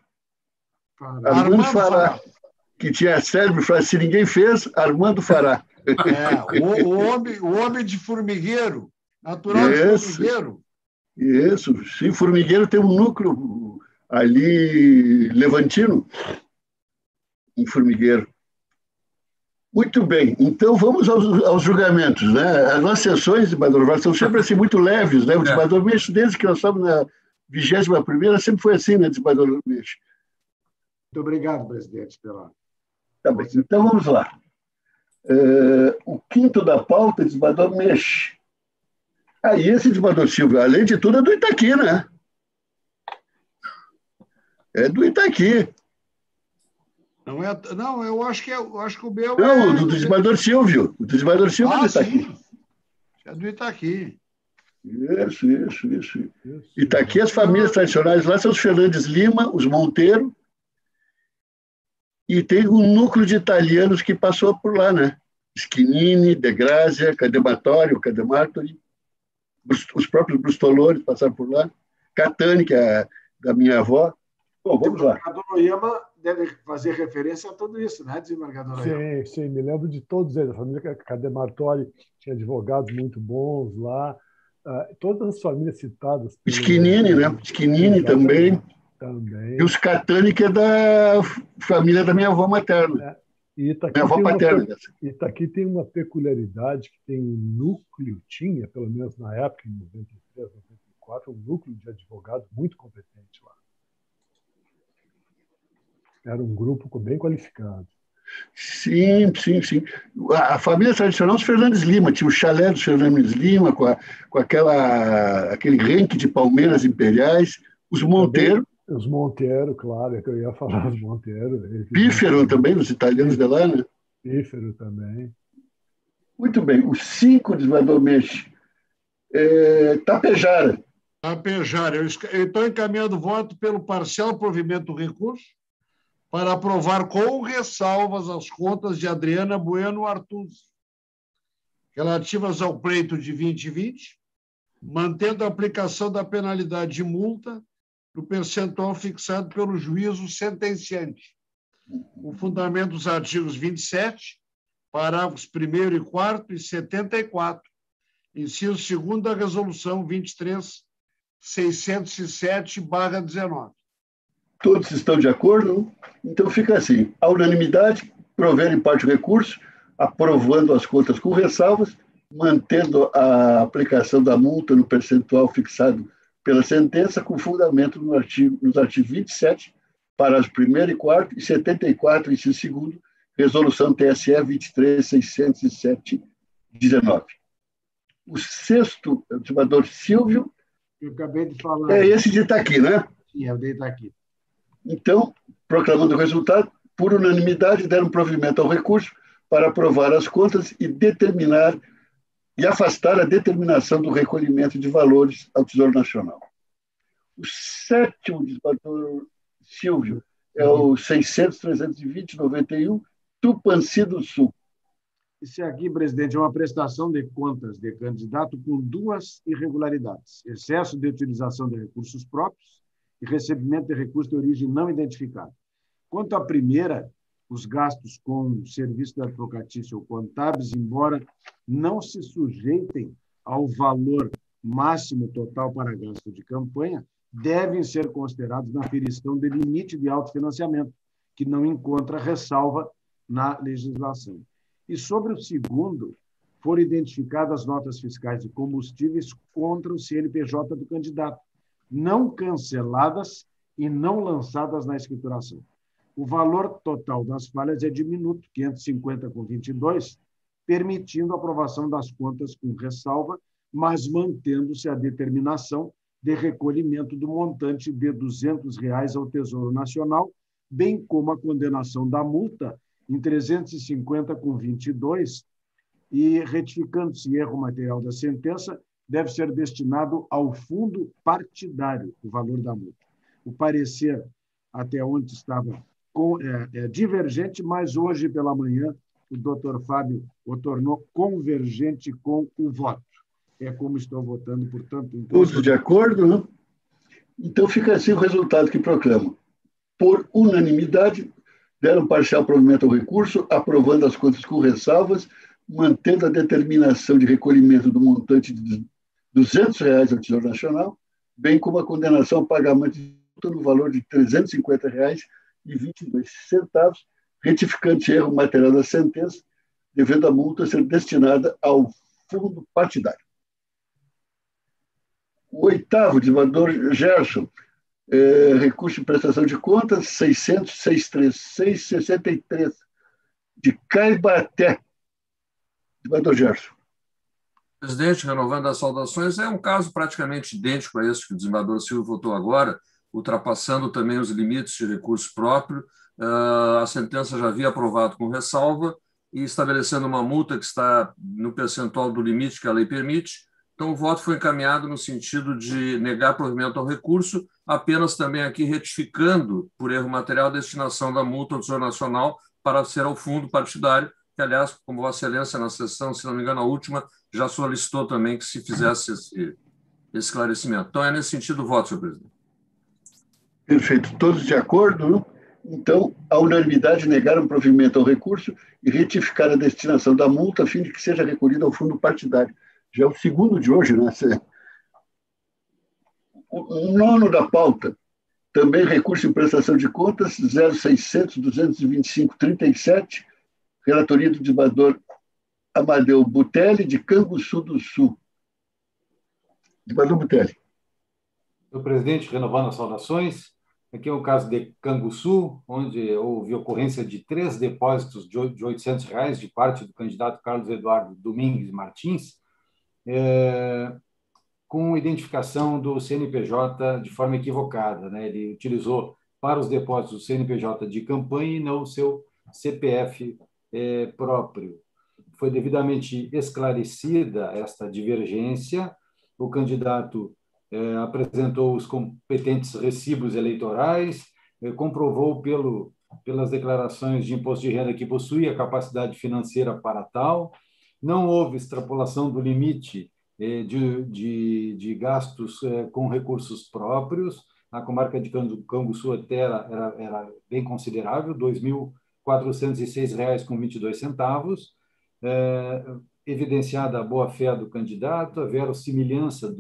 Speaker 2: Armando Fará, que tinha cérebro, se ninguém fez, Armando Fará.
Speaker 1: O homem de formigueiro, natural de formigueiro.
Speaker 2: Isso, sim, Formigueiro tem um núcleo ali levantino, em Formigueiro. Muito bem, então vamos aos julgamentos, né? As nossas sessões, desembargador Vargas, são sempre assim muito leves, né? O desembargador Meixo, desde que nós estamos na 21ª, sempre foi assim, né, desembargador Meixo?
Speaker 5: Muito obrigado, presidente, pela...
Speaker 2: Tá bem, então vamos lá. O quinto da pauta, desembargador Meixo. Aí esse desembargador Silvio, além de tudo, é do Itaqui, né? É do Itaqui.
Speaker 1: Não, eu acho que o meu
Speaker 2: não, do desembargador Silvio. O desembargador Silvio é do Itaqui.
Speaker 1: Sim. É do Itaqui.
Speaker 2: Isso. Itaqui, as famílias tradicionais lá são os Fernandes Lima, os Monteiro, e tem um núcleo de italianos que passou por lá, né? Schinini, De Grazia, Cadematório, Cademartori, os próprios Brustoloni passaram por lá, Catani, que é da minha avó. Bom, vamos lá.
Speaker 5: O desembargador Oyama deve fazer referência a tudo isso, né, desembargador Oyama?
Speaker 9: Sim, me lembro de todos eles. A família Cademartori tinha advogados muito bons lá. Todas as famílias citadas.
Speaker 2: Schinini, né? Schinini também. E os Catani, que é da família da minha avó materna.
Speaker 9: E Itaqui tem uma peculiaridade que tem um núcleo, tinha, pelo menos na época, em 93, 94, um núcleo de advogados muito competente lá. Era um grupo bem qualificado.
Speaker 2: Sim. A família tradicional dos Fernandes Lima, tinha o chalé dos Fernandes Lima, com aquele renque de palmeiras imperiais, os Monteiro.
Speaker 9: Os Monteiro, claro, é que eu ia falar dos Monteiro.
Speaker 2: Pífero também, os italianos de lá, né?
Speaker 9: Pífero também.
Speaker 2: Muito bem. Os 5, desembargador Meixo. Tapejara.
Speaker 1: Eu estou encaminhando voto pelo parcial provimento do recurso para aprovar com ressalvas as contas de Adriana Bueno Artuz, relativas ao pleito de 2020, mantendo a aplicação da penalidade de multa no percentual fixado pelo juízo sentenciante, com fundamento dos artigos 27, parágrafos 1º e 4º e 74, inciso 2º da resolução 23.607/19.
Speaker 2: Todos estão de acordo? Então fica assim, a unanimidade, prover em parte o recurso, aprovando as contas com ressalvas, mantendo a aplicação da multa no percentual fixado pela sentença, com fundamento nos artigos 27, parágrafos 1º e 4º e 74, inciso 2º, resolução TSE 23.607/19. O sexto, o desembargador Silvio,
Speaker 5: eu acabei de falar.
Speaker 2: É esse de Itaqui, né?
Speaker 5: Sim, é o de Itaqui.
Speaker 2: Então, proclamando o resultado, por unanimidade, deram provimento ao recurso para aprovar as contas e determinar e afastar a determinação do recolhimento de valores ao Tesouro Nacional. O sétimo, desembargador Silvio, é o 600.320.91, Tupanci do Sul.
Speaker 5: Isso aqui, presidente, é uma prestação de contas de candidato com duas irregularidades: excesso de utilização de recursos próprios e recebimento de recursos de origem não identificada. Quanto à primeira, os gastos com serviço de advocatícia ou contábeis, embora não se sujeitem ao valor máximo total para gasto de campanha, devem ser considerados na aferição de limite de autofinanciamento, que não encontra ressalva na legislação. E sobre o segundo, foram identificadas notas fiscais de combustíveis contra o CNPJ do candidato, não canceladas e não lançadas na escrituração. O valor total das falhas é diminuto, 550,22, permitindo a aprovação das contas com ressalva, mas mantendo-se a determinação de recolhimento do montante de R$ 200 ao Tesouro Nacional, bem como a condenação da multa em 350,22 e, retificando-se erro material da sentença, deve ser destinado ao fundo partidário o valor da multa. O parecer, até onde estava divergente, mas hoje pela manhã o doutor Fábio o tornou convergente com o voto. É como estou votando, portanto... Então,
Speaker 2: todos de acordo, né? Então fica assim o resultado que proclamo. Por unanimidade, deram parcial provimento ao recurso, aprovando as contas com ressalvas, mantendo a determinação de recolhimento do montante de R$ 200 ao Tesouro Nacional, bem como a condenação ao pagamento de multa no valor de R$ 350,22, retificando erro material da sentença, devendo a multa ser destinada ao fundo partidário. O oitavo, desembargador Gerson, recurso de prestação de contas 600.636.63, de Caibaté. Desembargador Gerson.
Speaker 6: Presidente, renovando as saudações, é um caso praticamente idêntico a esse que o desembargador Silva votou agora, ultrapassando também os limites de recurso próprio. A sentença já havia aprovado com ressalva e estabelecendo uma multa que está no percentual do limite que a lei permite. Então, o voto foi encaminhado no sentido de negar provimento ao recurso, apenas também aqui retificando, por erro material, a destinação da multa ao Tesouro Nacional para ser ao fundo partidário, que, aliás, como Vossa Excelência, na sessão, se não me engano, a última, já solicitou também que se fizesse esse esclarecimento. Então, é nesse sentido o voto, senhor presidente.
Speaker 2: Perfeito. Todos de acordo, não? Então, a unanimidade negaram provimento ao recurso e retificaram a destinação da multa a fim de que seja recolhida ao fundo partidário. Já é o segundo de hoje, né? O nono da pauta, também recurso em prestação de contas 0600.225.37, relatoria do desembargador Amadeu Butelli, de Canguçu do Sul. Desembargador Butelli.
Speaker 3: Senhor presidente, renovando as saudações, aqui é o caso de Canguçu, onde houve ocorrência de 3 depósitos de R$ 800 de parte do candidato Carlos Eduardo Domingues Martins, com identificação do CNPJ de forma equivocada, né? Ele utilizou para os depósitos o CNPJ de campanha e não o seu CPF próprio. Foi devidamente esclarecida esta divergência, o candidato apresentou os competentes recibos eleitorais, comprovou pelas declarações de imposto de renda que possui a capacidade financeira para tal, não houve extrapolação do limite de gastos com recursos próprios. A comarca de Canguçu até era bem considerável, R$ 2.406,22, evidenciada a boa-fé do candidato, a verossimilhança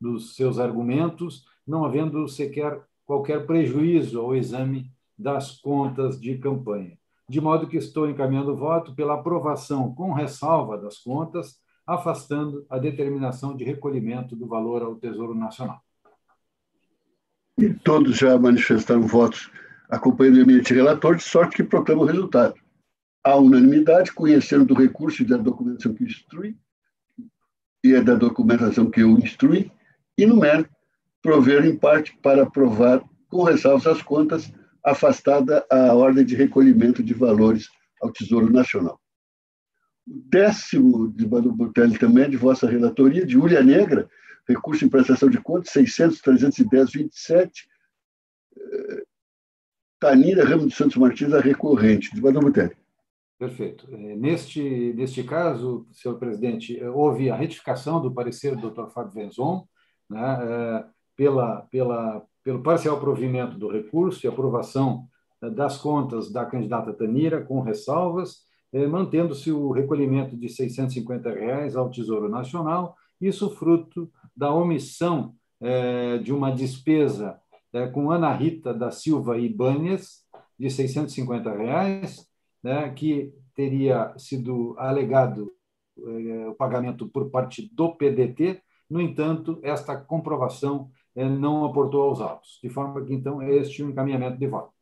Speaker 3: dos seus argumentos, não havendo sequer qualquer prejuízo ao exame das contas de campanha. De modo que estou encaminhando o voto pela aprovação com ressalva das contas, afastando a determinação de recolhimento do valor ao Tesouro Nacional.
Speaker 2: E todos já manifestaram votos acompanhando o eminente relator, de sorte que proclama o resultado. A unanimidade, conhecendo do recurso e da documentação que instrui, e é da documentação que eu instrui, e no mérito, prover em parte para aprovar com ressalvas as contas, afastada a ordem de recolhimento de valores ao Tesouro Nacional. O 10º, desembargador Butelli, também de vossa relatoria, de Ulha Negra, recurso em prestação de contas 600.310.27, Tanira Ramos dos Santos Martins, a recorrente. Desembargador Butelli.
Speaker 3: Perfeito. Neste caso, senhor presidente, houve a retificação do parecer do Dr. Fábio Venzon, né, pelo parcial provimento do recurso e aprovação das contas da candidata Tanira, com ressalvas, mantendo-se o recolhimento de R$ 650 ao Tesouro Nacional, isso fruto da omissão de uma despesa com Ana Rita da Silva Ibanez, de R$ 650, né, que teria sido alegado o pagamento por parte do PDT. No entanto, esta comprovação não aportou aos autos, de forma que, então, este é o encaminhamento de voto.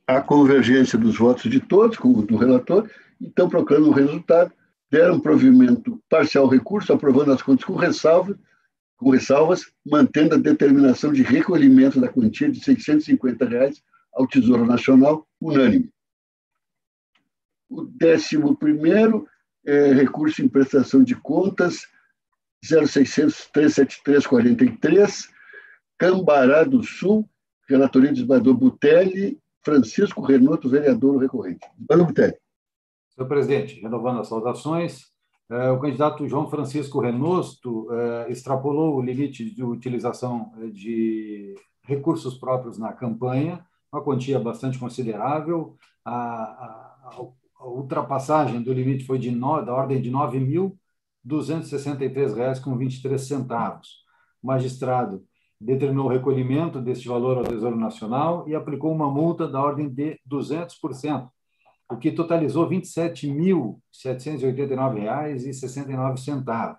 Speaker 2: a convergência dos votos de todos, como do relator, então proclamo o resultado. Deram provimento parcial ao recurso, aprovando as contas com ressalvas, mantendo a determinação de recolhimento da quantia de R$ 650 ao Tesouro Nacional, unânime. O 11º é recurso em prestação de contas 0600-373-43, Cambará do Sul, relatoria do desembargador Butelli, Francisco Renoto, vereador recorrente. Desembargador Butelli.
Speaker 3: Senhor presidente, renovando as saudações, o candidato João Francisco Renoto extrapolou o limite de utilização de recursos próprios na campanha, uma quantia bastante considerável. A ultrapassagem do limite foi da ordem de R$ 9.263,23. O magistrado determinou o recolhimento deste valor ao Tesouro Nacional e aplicou uma multa da ordem de 200%, o que totalizou R$ 27.789,69.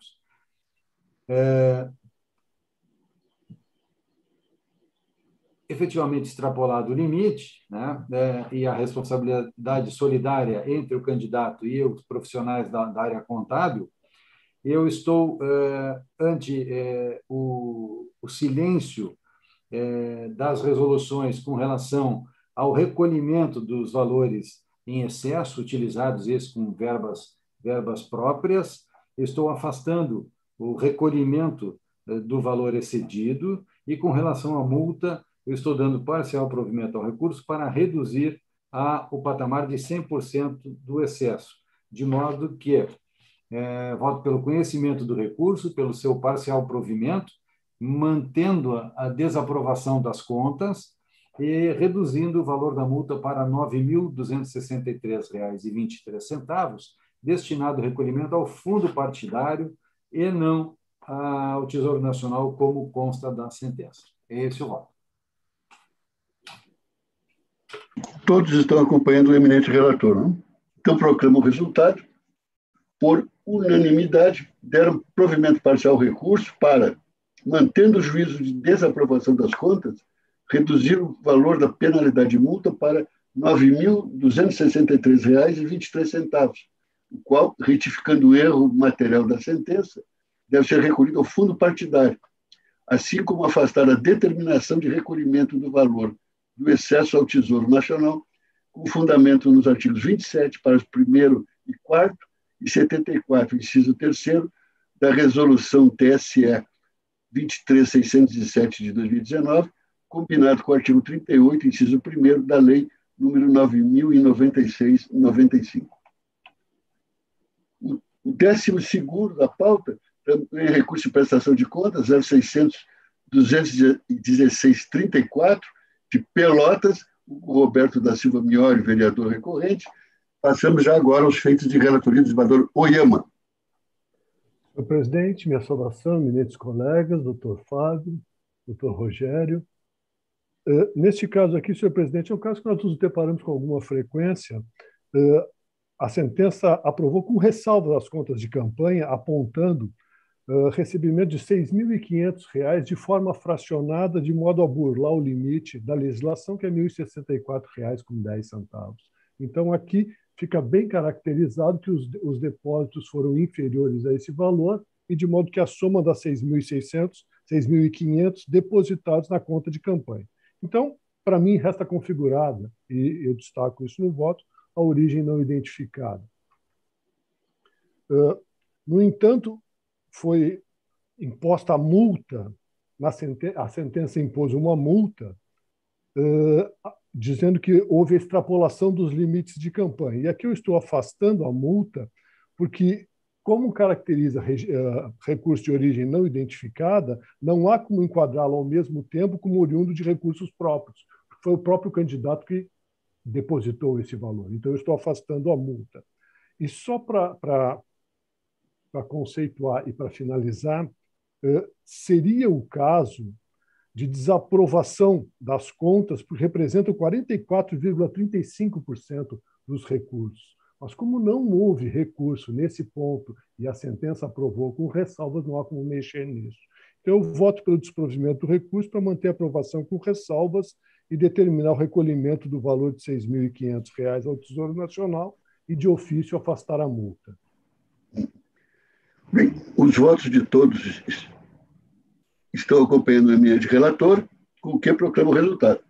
Speaker 3: Efetivamente extrapolado o limite, né, e a responsabilidade solidária entre o candidato e os profissionais da área contábil, eu estou ante o silêncio das resoluções com relação ao recolhimento dos valores em excesso utilizados, esses com verbas próprias. Estou afastando o recolhimento do valor excedido e, com relação à multa, eu estou dando parcial provimento ao recurso para reduzir o patamar de 100% do excesso, de modo que voto pelo conhecimento do recurso, pelo seu parcial provimento, mantendo a desaprovação das contas e reduzindo o valor da multa para R$ 9.263,23, destinado ao recolhimento ao fundo partidário e não ao Tesouro Nacional, como consta da sentença. Esse é o voto.
Speaker 2: Todos estão acompanhando o eminente relator, não? Então, proclamo o resultado. Por unanimidade, deram provimento parcial ao recurso para, mantendo o juízo de desaprovação das contas, reduzir o valor da penalidade de multa para R$ 9.263,23, o qual, retificando o erro material da sentença, deve ser recolhido ao fundo partidário, assim como afastar a determinação de recolhimento do valor do excesso ao Tesouro Nacional, com fundamento nos artigos 27, parágrafo 1º e 4º, e 74, inciso 3º, da Resolução TSE 23607 de 2019, combinado com o artigo 38, inciso 1º, da Lei número 9.096/95. O 12º da pauta, também recurso de prestação de contas, 0600-216-34, de Pelotas, o Roberto da Silva Miori, vereador recorrente. Passamos já agora aos feitos de relatoria do desembargador Oyama.
Speaker 9: Senhor presidente, minha saudação, eminentes colegas, doutor Fábio, doutor Rogério. Neste caso aqui, senhor presidente, é um caso que nós nos deparamos com alguma frequência. A sentença aprovou com ressalva das contas de campanha, apontando recebimento de R$ 6.500 de forma fracionada, de modo a burlar o limite da legislação, que é R$ 1.064,10. Então, aqui fica bem caracterizado que os depósitos foram inferiores a esse valor e de modo que a soma das 6.600, 6.500 depositados na conta de campanha. Então, para mim, resta configurada, e eu destaco isso no voto, a origem não identificada. No entanto, foi imposta a multa, a sentença impôs uma multa, dizendo que houve extrapolação dos limites de campanha. E aqui eu estou afastando a multa, porque, como caracteriza recurso de origem não identificada, não há como enquadrá-lo ao mesmo tempo como oriundo de recursos próprios. Foi o próprio candidato que depositou esse valor. Então, eu estou afastando a multa. E só para conceituar e para finalizar, seria o caso de desaprovação das contas, porque representam 44,35% dos recursos. Mas como não houve recurso nesse ponto e a sentença aprovou com ressalvas, não há como mexer nisso. Então, eu voto pelo desprovimento do recurso para manter a aprovação com ressalvas e determinar o recolhimento do valor de R$ 6.500 ao Tesouro Nacional e, de ofício, afastar a multa.
Speaker 2: Bem, os votos de todos estão acompanhando a minha de relator, com o que proclamo o resultado.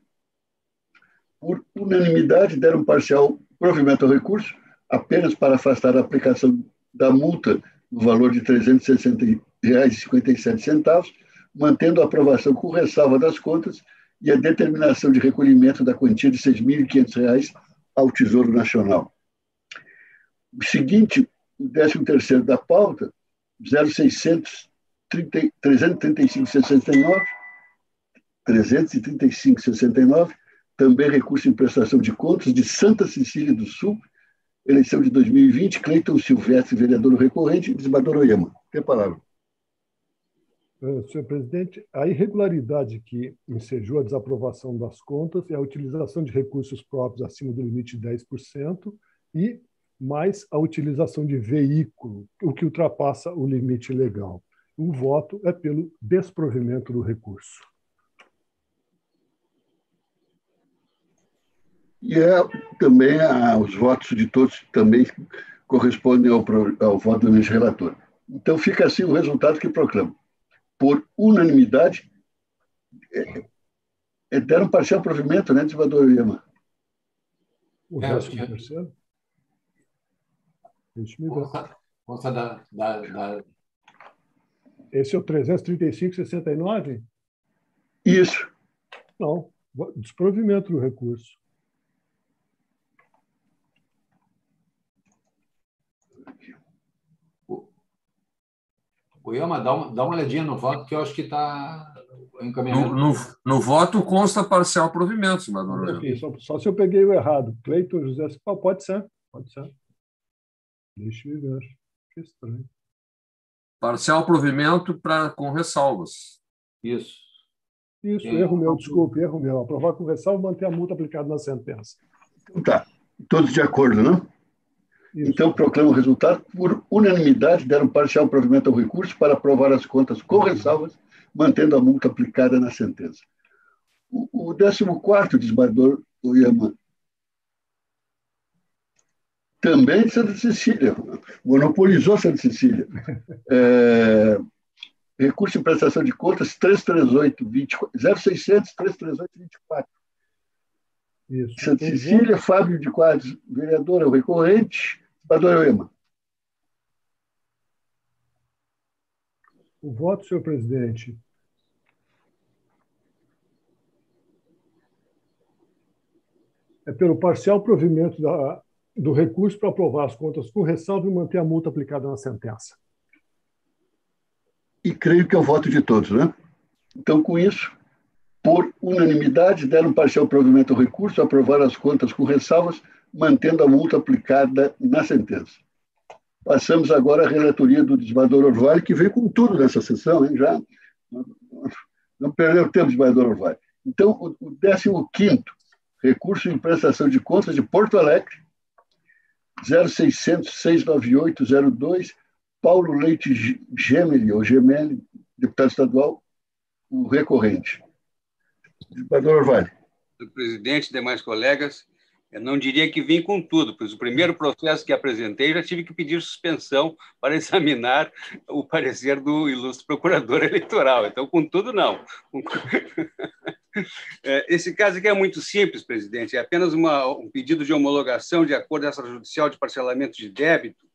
Speaker 2: Por unanimidade, deram parcial provimento ao recurso, apenas para afastar a aplicação da multa no valor de R$ 360,57, mantendo a aprovação com ressalva das contas e a determinação de recolhimento da quantia de R$ 6.500 ao Tesouro Nacional. O seguinte, o 13º da pauta, 335,69, também recurso em prestação de contas de Santa Cecília do Sul, eleição de 2020, Cleiton Silvestre, vereador recorrente, desembargador Oyama. Tem a palavra.
Speaker 9: Senhor presidente, a irregularidade que ensejou a desaprovação das contas é a utilização de recursos próprios acima do limite de 10% e mais a utilização de veículo, o que ultrapassa o limite legal. O voto é pelo desprovimento do recurso.
Speaker 2: E também os votos de todos também correspondem ao voto do ministro relator. Então, fica assim o resultado que proclamo. Por unanimidade, deram parcial provimento, né, desembargador Oyama?
Speaker 9: O 13º?
Speaker 3: Consta da...
Speaker 9: Esse é o 335,69?
Speaker 2: Isso.
Speaker 9: Não, desprovimento do recurso.
Speaker 3: Oyama, dá uma olhadinha no voto, que eu acho que está encaminhado.
Speaker 6: No voto consta parcial provimento, senador.
Speaker 9: Okay, só se eu peguei o errado. Cleiton José, pode ser. Deixa eu ver. Que estranho.
Speaker 6: Parcial provimento com ressalvas.
Speaker 3: Isso.
Speaker 9: Erro meu, desculpe, erro meu. Aprovar com ressalva e manter a multa aplicada na sentença.
Speaker 2: Tá. Todos de acordo, não? Isso. Então, proclamo o resultado. Por unanimidade, deram parcial provimento ao recurso para aprovar as contas com ressalvas, mantendo a multa aplicada na sentença. O 14º, desembargador Oyama, também de Santa Cecília, monopolizou Santa Cecília. Recurso em prestação de contas 0600-338-24.
Speaker 9: Isso.
Speaker 2: Santa Cecília, Fábio de Quadros, vereador, é o recorrente, desembargador Oyama.
Speaker 9: O voto, senhor presidente. É pelo parcial provimento do recurso para aprovar as contas com ressalva e manter a multa aplicada na sentença.
Speaker 2: E creio que é o voto de todos, né? Então, com isso, por unanimidade, deram parcial provimento ao recurso, aprovar as contas com ressalvas, mantendo a multa aplicada na sentença. Passamos agora à relatoria do desembargador Orvalho, que veio com tudo nessa sessão, hein? Já não perdeu tempo, desembargador Orvalho. Então, o 15º, recurso em prestação de contas de Porto Alegre, 0600-698-02, Paulo Leite Gemelli, deputado estadual, o recorrente. Desembargador Orvalho.
Speaker 8: Senhor presidente, demais colegas, eu não diria que vim com tudo, pois o primeiro processo que apresentei já tive que pedir suspensão para examinar o parecer do ilustre procurador eleitoral. Então, com tudo, não. Esse caso aqui é muito simples, presidente. É apenas um pedido de homologação de acordo extrajudicial de parcelamento de débito,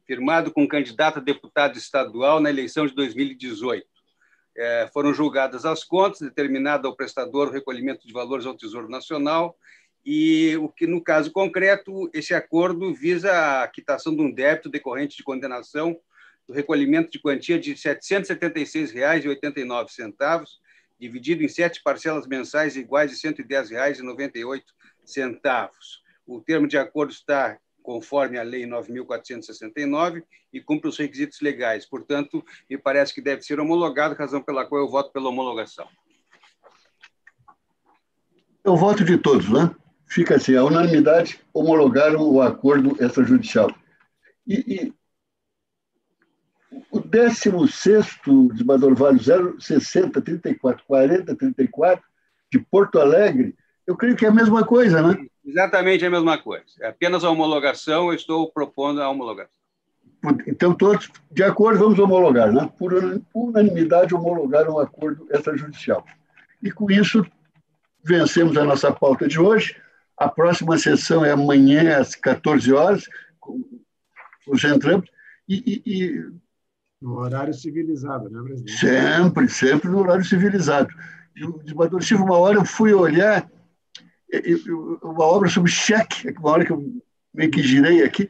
Speaker 8: firmado com um candidato a deputado estadual na eleição de 2018. Foram julgadas as contas, determinado ao prestador o recolhimento de valores ao Tesouro Nacional, e o que, no caso concreto, esse acordo visa a quitação de um débito decorrente de condenação do recolhimento de quantia de R$ 776,89, dividido em 7 parcelas mensais iguais de R$ 110,98. O termo de acordo está conforme a Lei 9.469 e cumpre os requisitos legais. Portanto, me parece que deve ser homologado, razão pela qual eu voto pela homologação.
Speaker 2: É o voto de todos, né? Fica assim, a unanimidade homologaram o acordo extrajudicial. E o 16º, desembargador Orvalho, 060-34-40-34, de Porto Alegre, Eu creio que é a mesma coisa, né?
Speaker 8: Exatamente a mesma coisa. É apenas a homologação, eu estou propondo a homologação.
Speaker 2: Então, todos, de acordo, vamos homologar, né? Por unanimidade, homologaram o acordo extrajudicial. E, com isso, vencemos a nossa pauta de hoje. A próxima sessão é amanhã, às 14 horas, concentramos.
Speaker 5: No horário civilizado, né, presidente?
Speaker 2: Sempre no horário civilizado. E o desembargador Silva, uma hora eu fui olhar uma obra sobre cheque, uma hora que eu meio que girei aqui,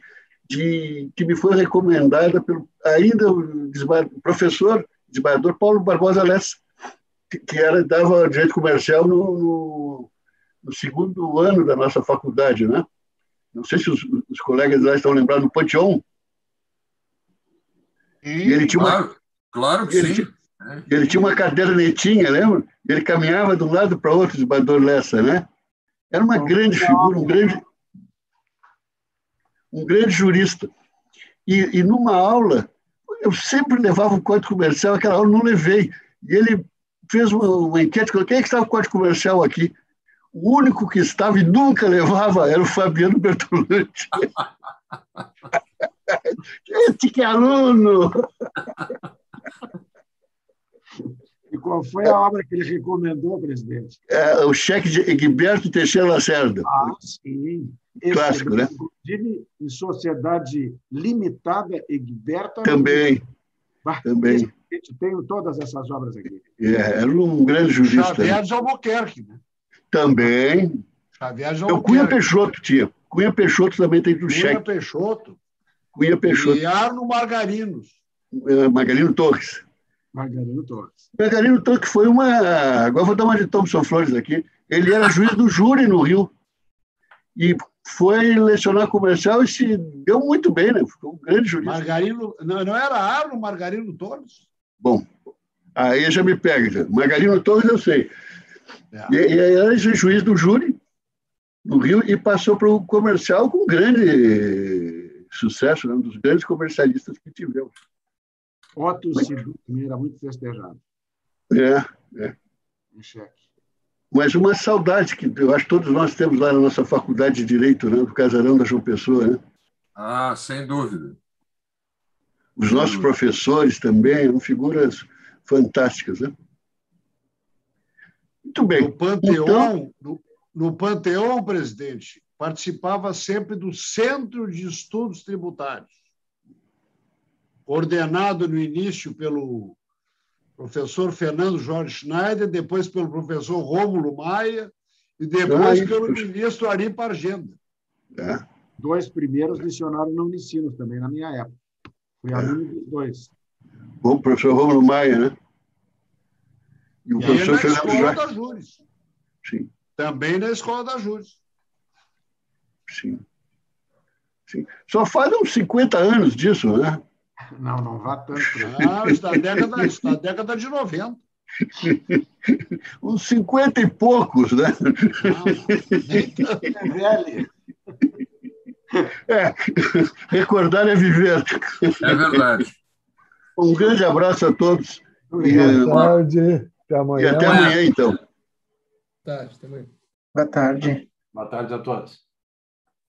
Speaker 2: que me foi recomendada pelo ainda o professor desembargador Paulo Barbosa Lessa, que dava direito comercial no segundo ano da nossa faculdade, né? Não sei se os colegas lá estão lembrados do Panteon. E ele tinha
Speaker 6: claro que sim.
Speaker 2: Ele tinha uma cadernetinha, lembra? Ele caminhava de um lado para o outro, desembargador Lessa, né? Era uma grande figura, um grande jurista. E numa aula, eu sempre levava o Código Comercial, aquela aula eu não levei. E ele fez uma enquete, quem é que estava o Código Comercial aqui? O único que estava e nunca levava era o Fabiano Bertolucci. Esse que é aluno!
Speaker 5: E qual foi a obra que ele recomendou, presidente?
Speaker 2: O cheque de Egberto Teixeira Lacerda.
Speaker 5: Sim.
Speaker 2: Clássico, né?
Speaker 5: Inclusive, em Sociedade Limitada, Egberto...
Speaker 2: Também.
Speaker 5: Também. Tenho todas essas obras aqui.
Speaker 2: Era um grande jurista.
Speaker 1: Xavier de Albuquerque, né?
Speaker 2: Também.
Speaker 1: Xavier de
Speaker 2: O
Speaker 1: Albuquerque.
Speaker 2: Cunha Peixoto tinha. Cunha Peixoto também tem do cheque. Cunha Peixoto.
Speaker 1: E Arno Margarinos.
Speaker 2: Margarino Torres.
Speaker 5: Margarino Torres,
Speaker 2: que foi uma... Agora vou dar uma de Thompson Flores aqui. Ele era juiz do júri no Rio. E foi lecionar comercial e se deu muito bem, né? Ficou um grande jurista.
Speaker 1: Margarino... Não era Arno Margarino Torres?
Speaker 2: Bom, aí já me pega. Margarino Torres eu sei. E era juiz do júri no Rio e passou para o comercial com grande sucesso, né? Um dos grandes comercialistas que tivemos.
Speaker 5: Otto Sidu também era muito festejado. Em cheque.
Speaker 2: Mas uma saudade que eu acho que todos nós temos lá na nossa faculdade de Direito, né? Do Casarão da João Pessoa, né?
Speaker 6: Sem dúvida.
Speaker 2: Os nossos professores também eram figuras fantásticas, né? Muito bem.
Speaker 1: No Panteão, presidente, participava sempre do Centro de Estudos Tributários, coordenado no início pelo professor Fernando Jorge Schneider, depois pelo professor Rômulo Maia e depois pelo ministro Ari Pargenda.
Speaker 5: Dois primeiros lecionaram na Unicinos também, na minha época. Fui aluno dos dois.
Speaker 2: O professor Rômulo Maia, né? E o professor
Speaker 1: Fernando Escola da Júris.
Speaker 2: Sim.
Speaker 1: Também na Escola da Júris.
Speaker 2: Sim. Só fazem uns 50 anos disso, né?
Speaker 5: Não vá tanto.
Speaker 1: Está na década de 90.
Speaker 2: Uns 50 e poucos, né?
Speaker 5: Nem tanto. É velho.
Speaker 2: Recordar é viver.
Speaker 6: É verdade.
Speaker 2: Um grande abraço a todos.
Speaker 9: Boa tarde. Até amanhã.
Speaker 2: E até amanhã, então.
Speaker 4: Boa tarde, até amanhã.
Speaker 10: Boa tarde.
Speaker 3: Boa tarde a todos.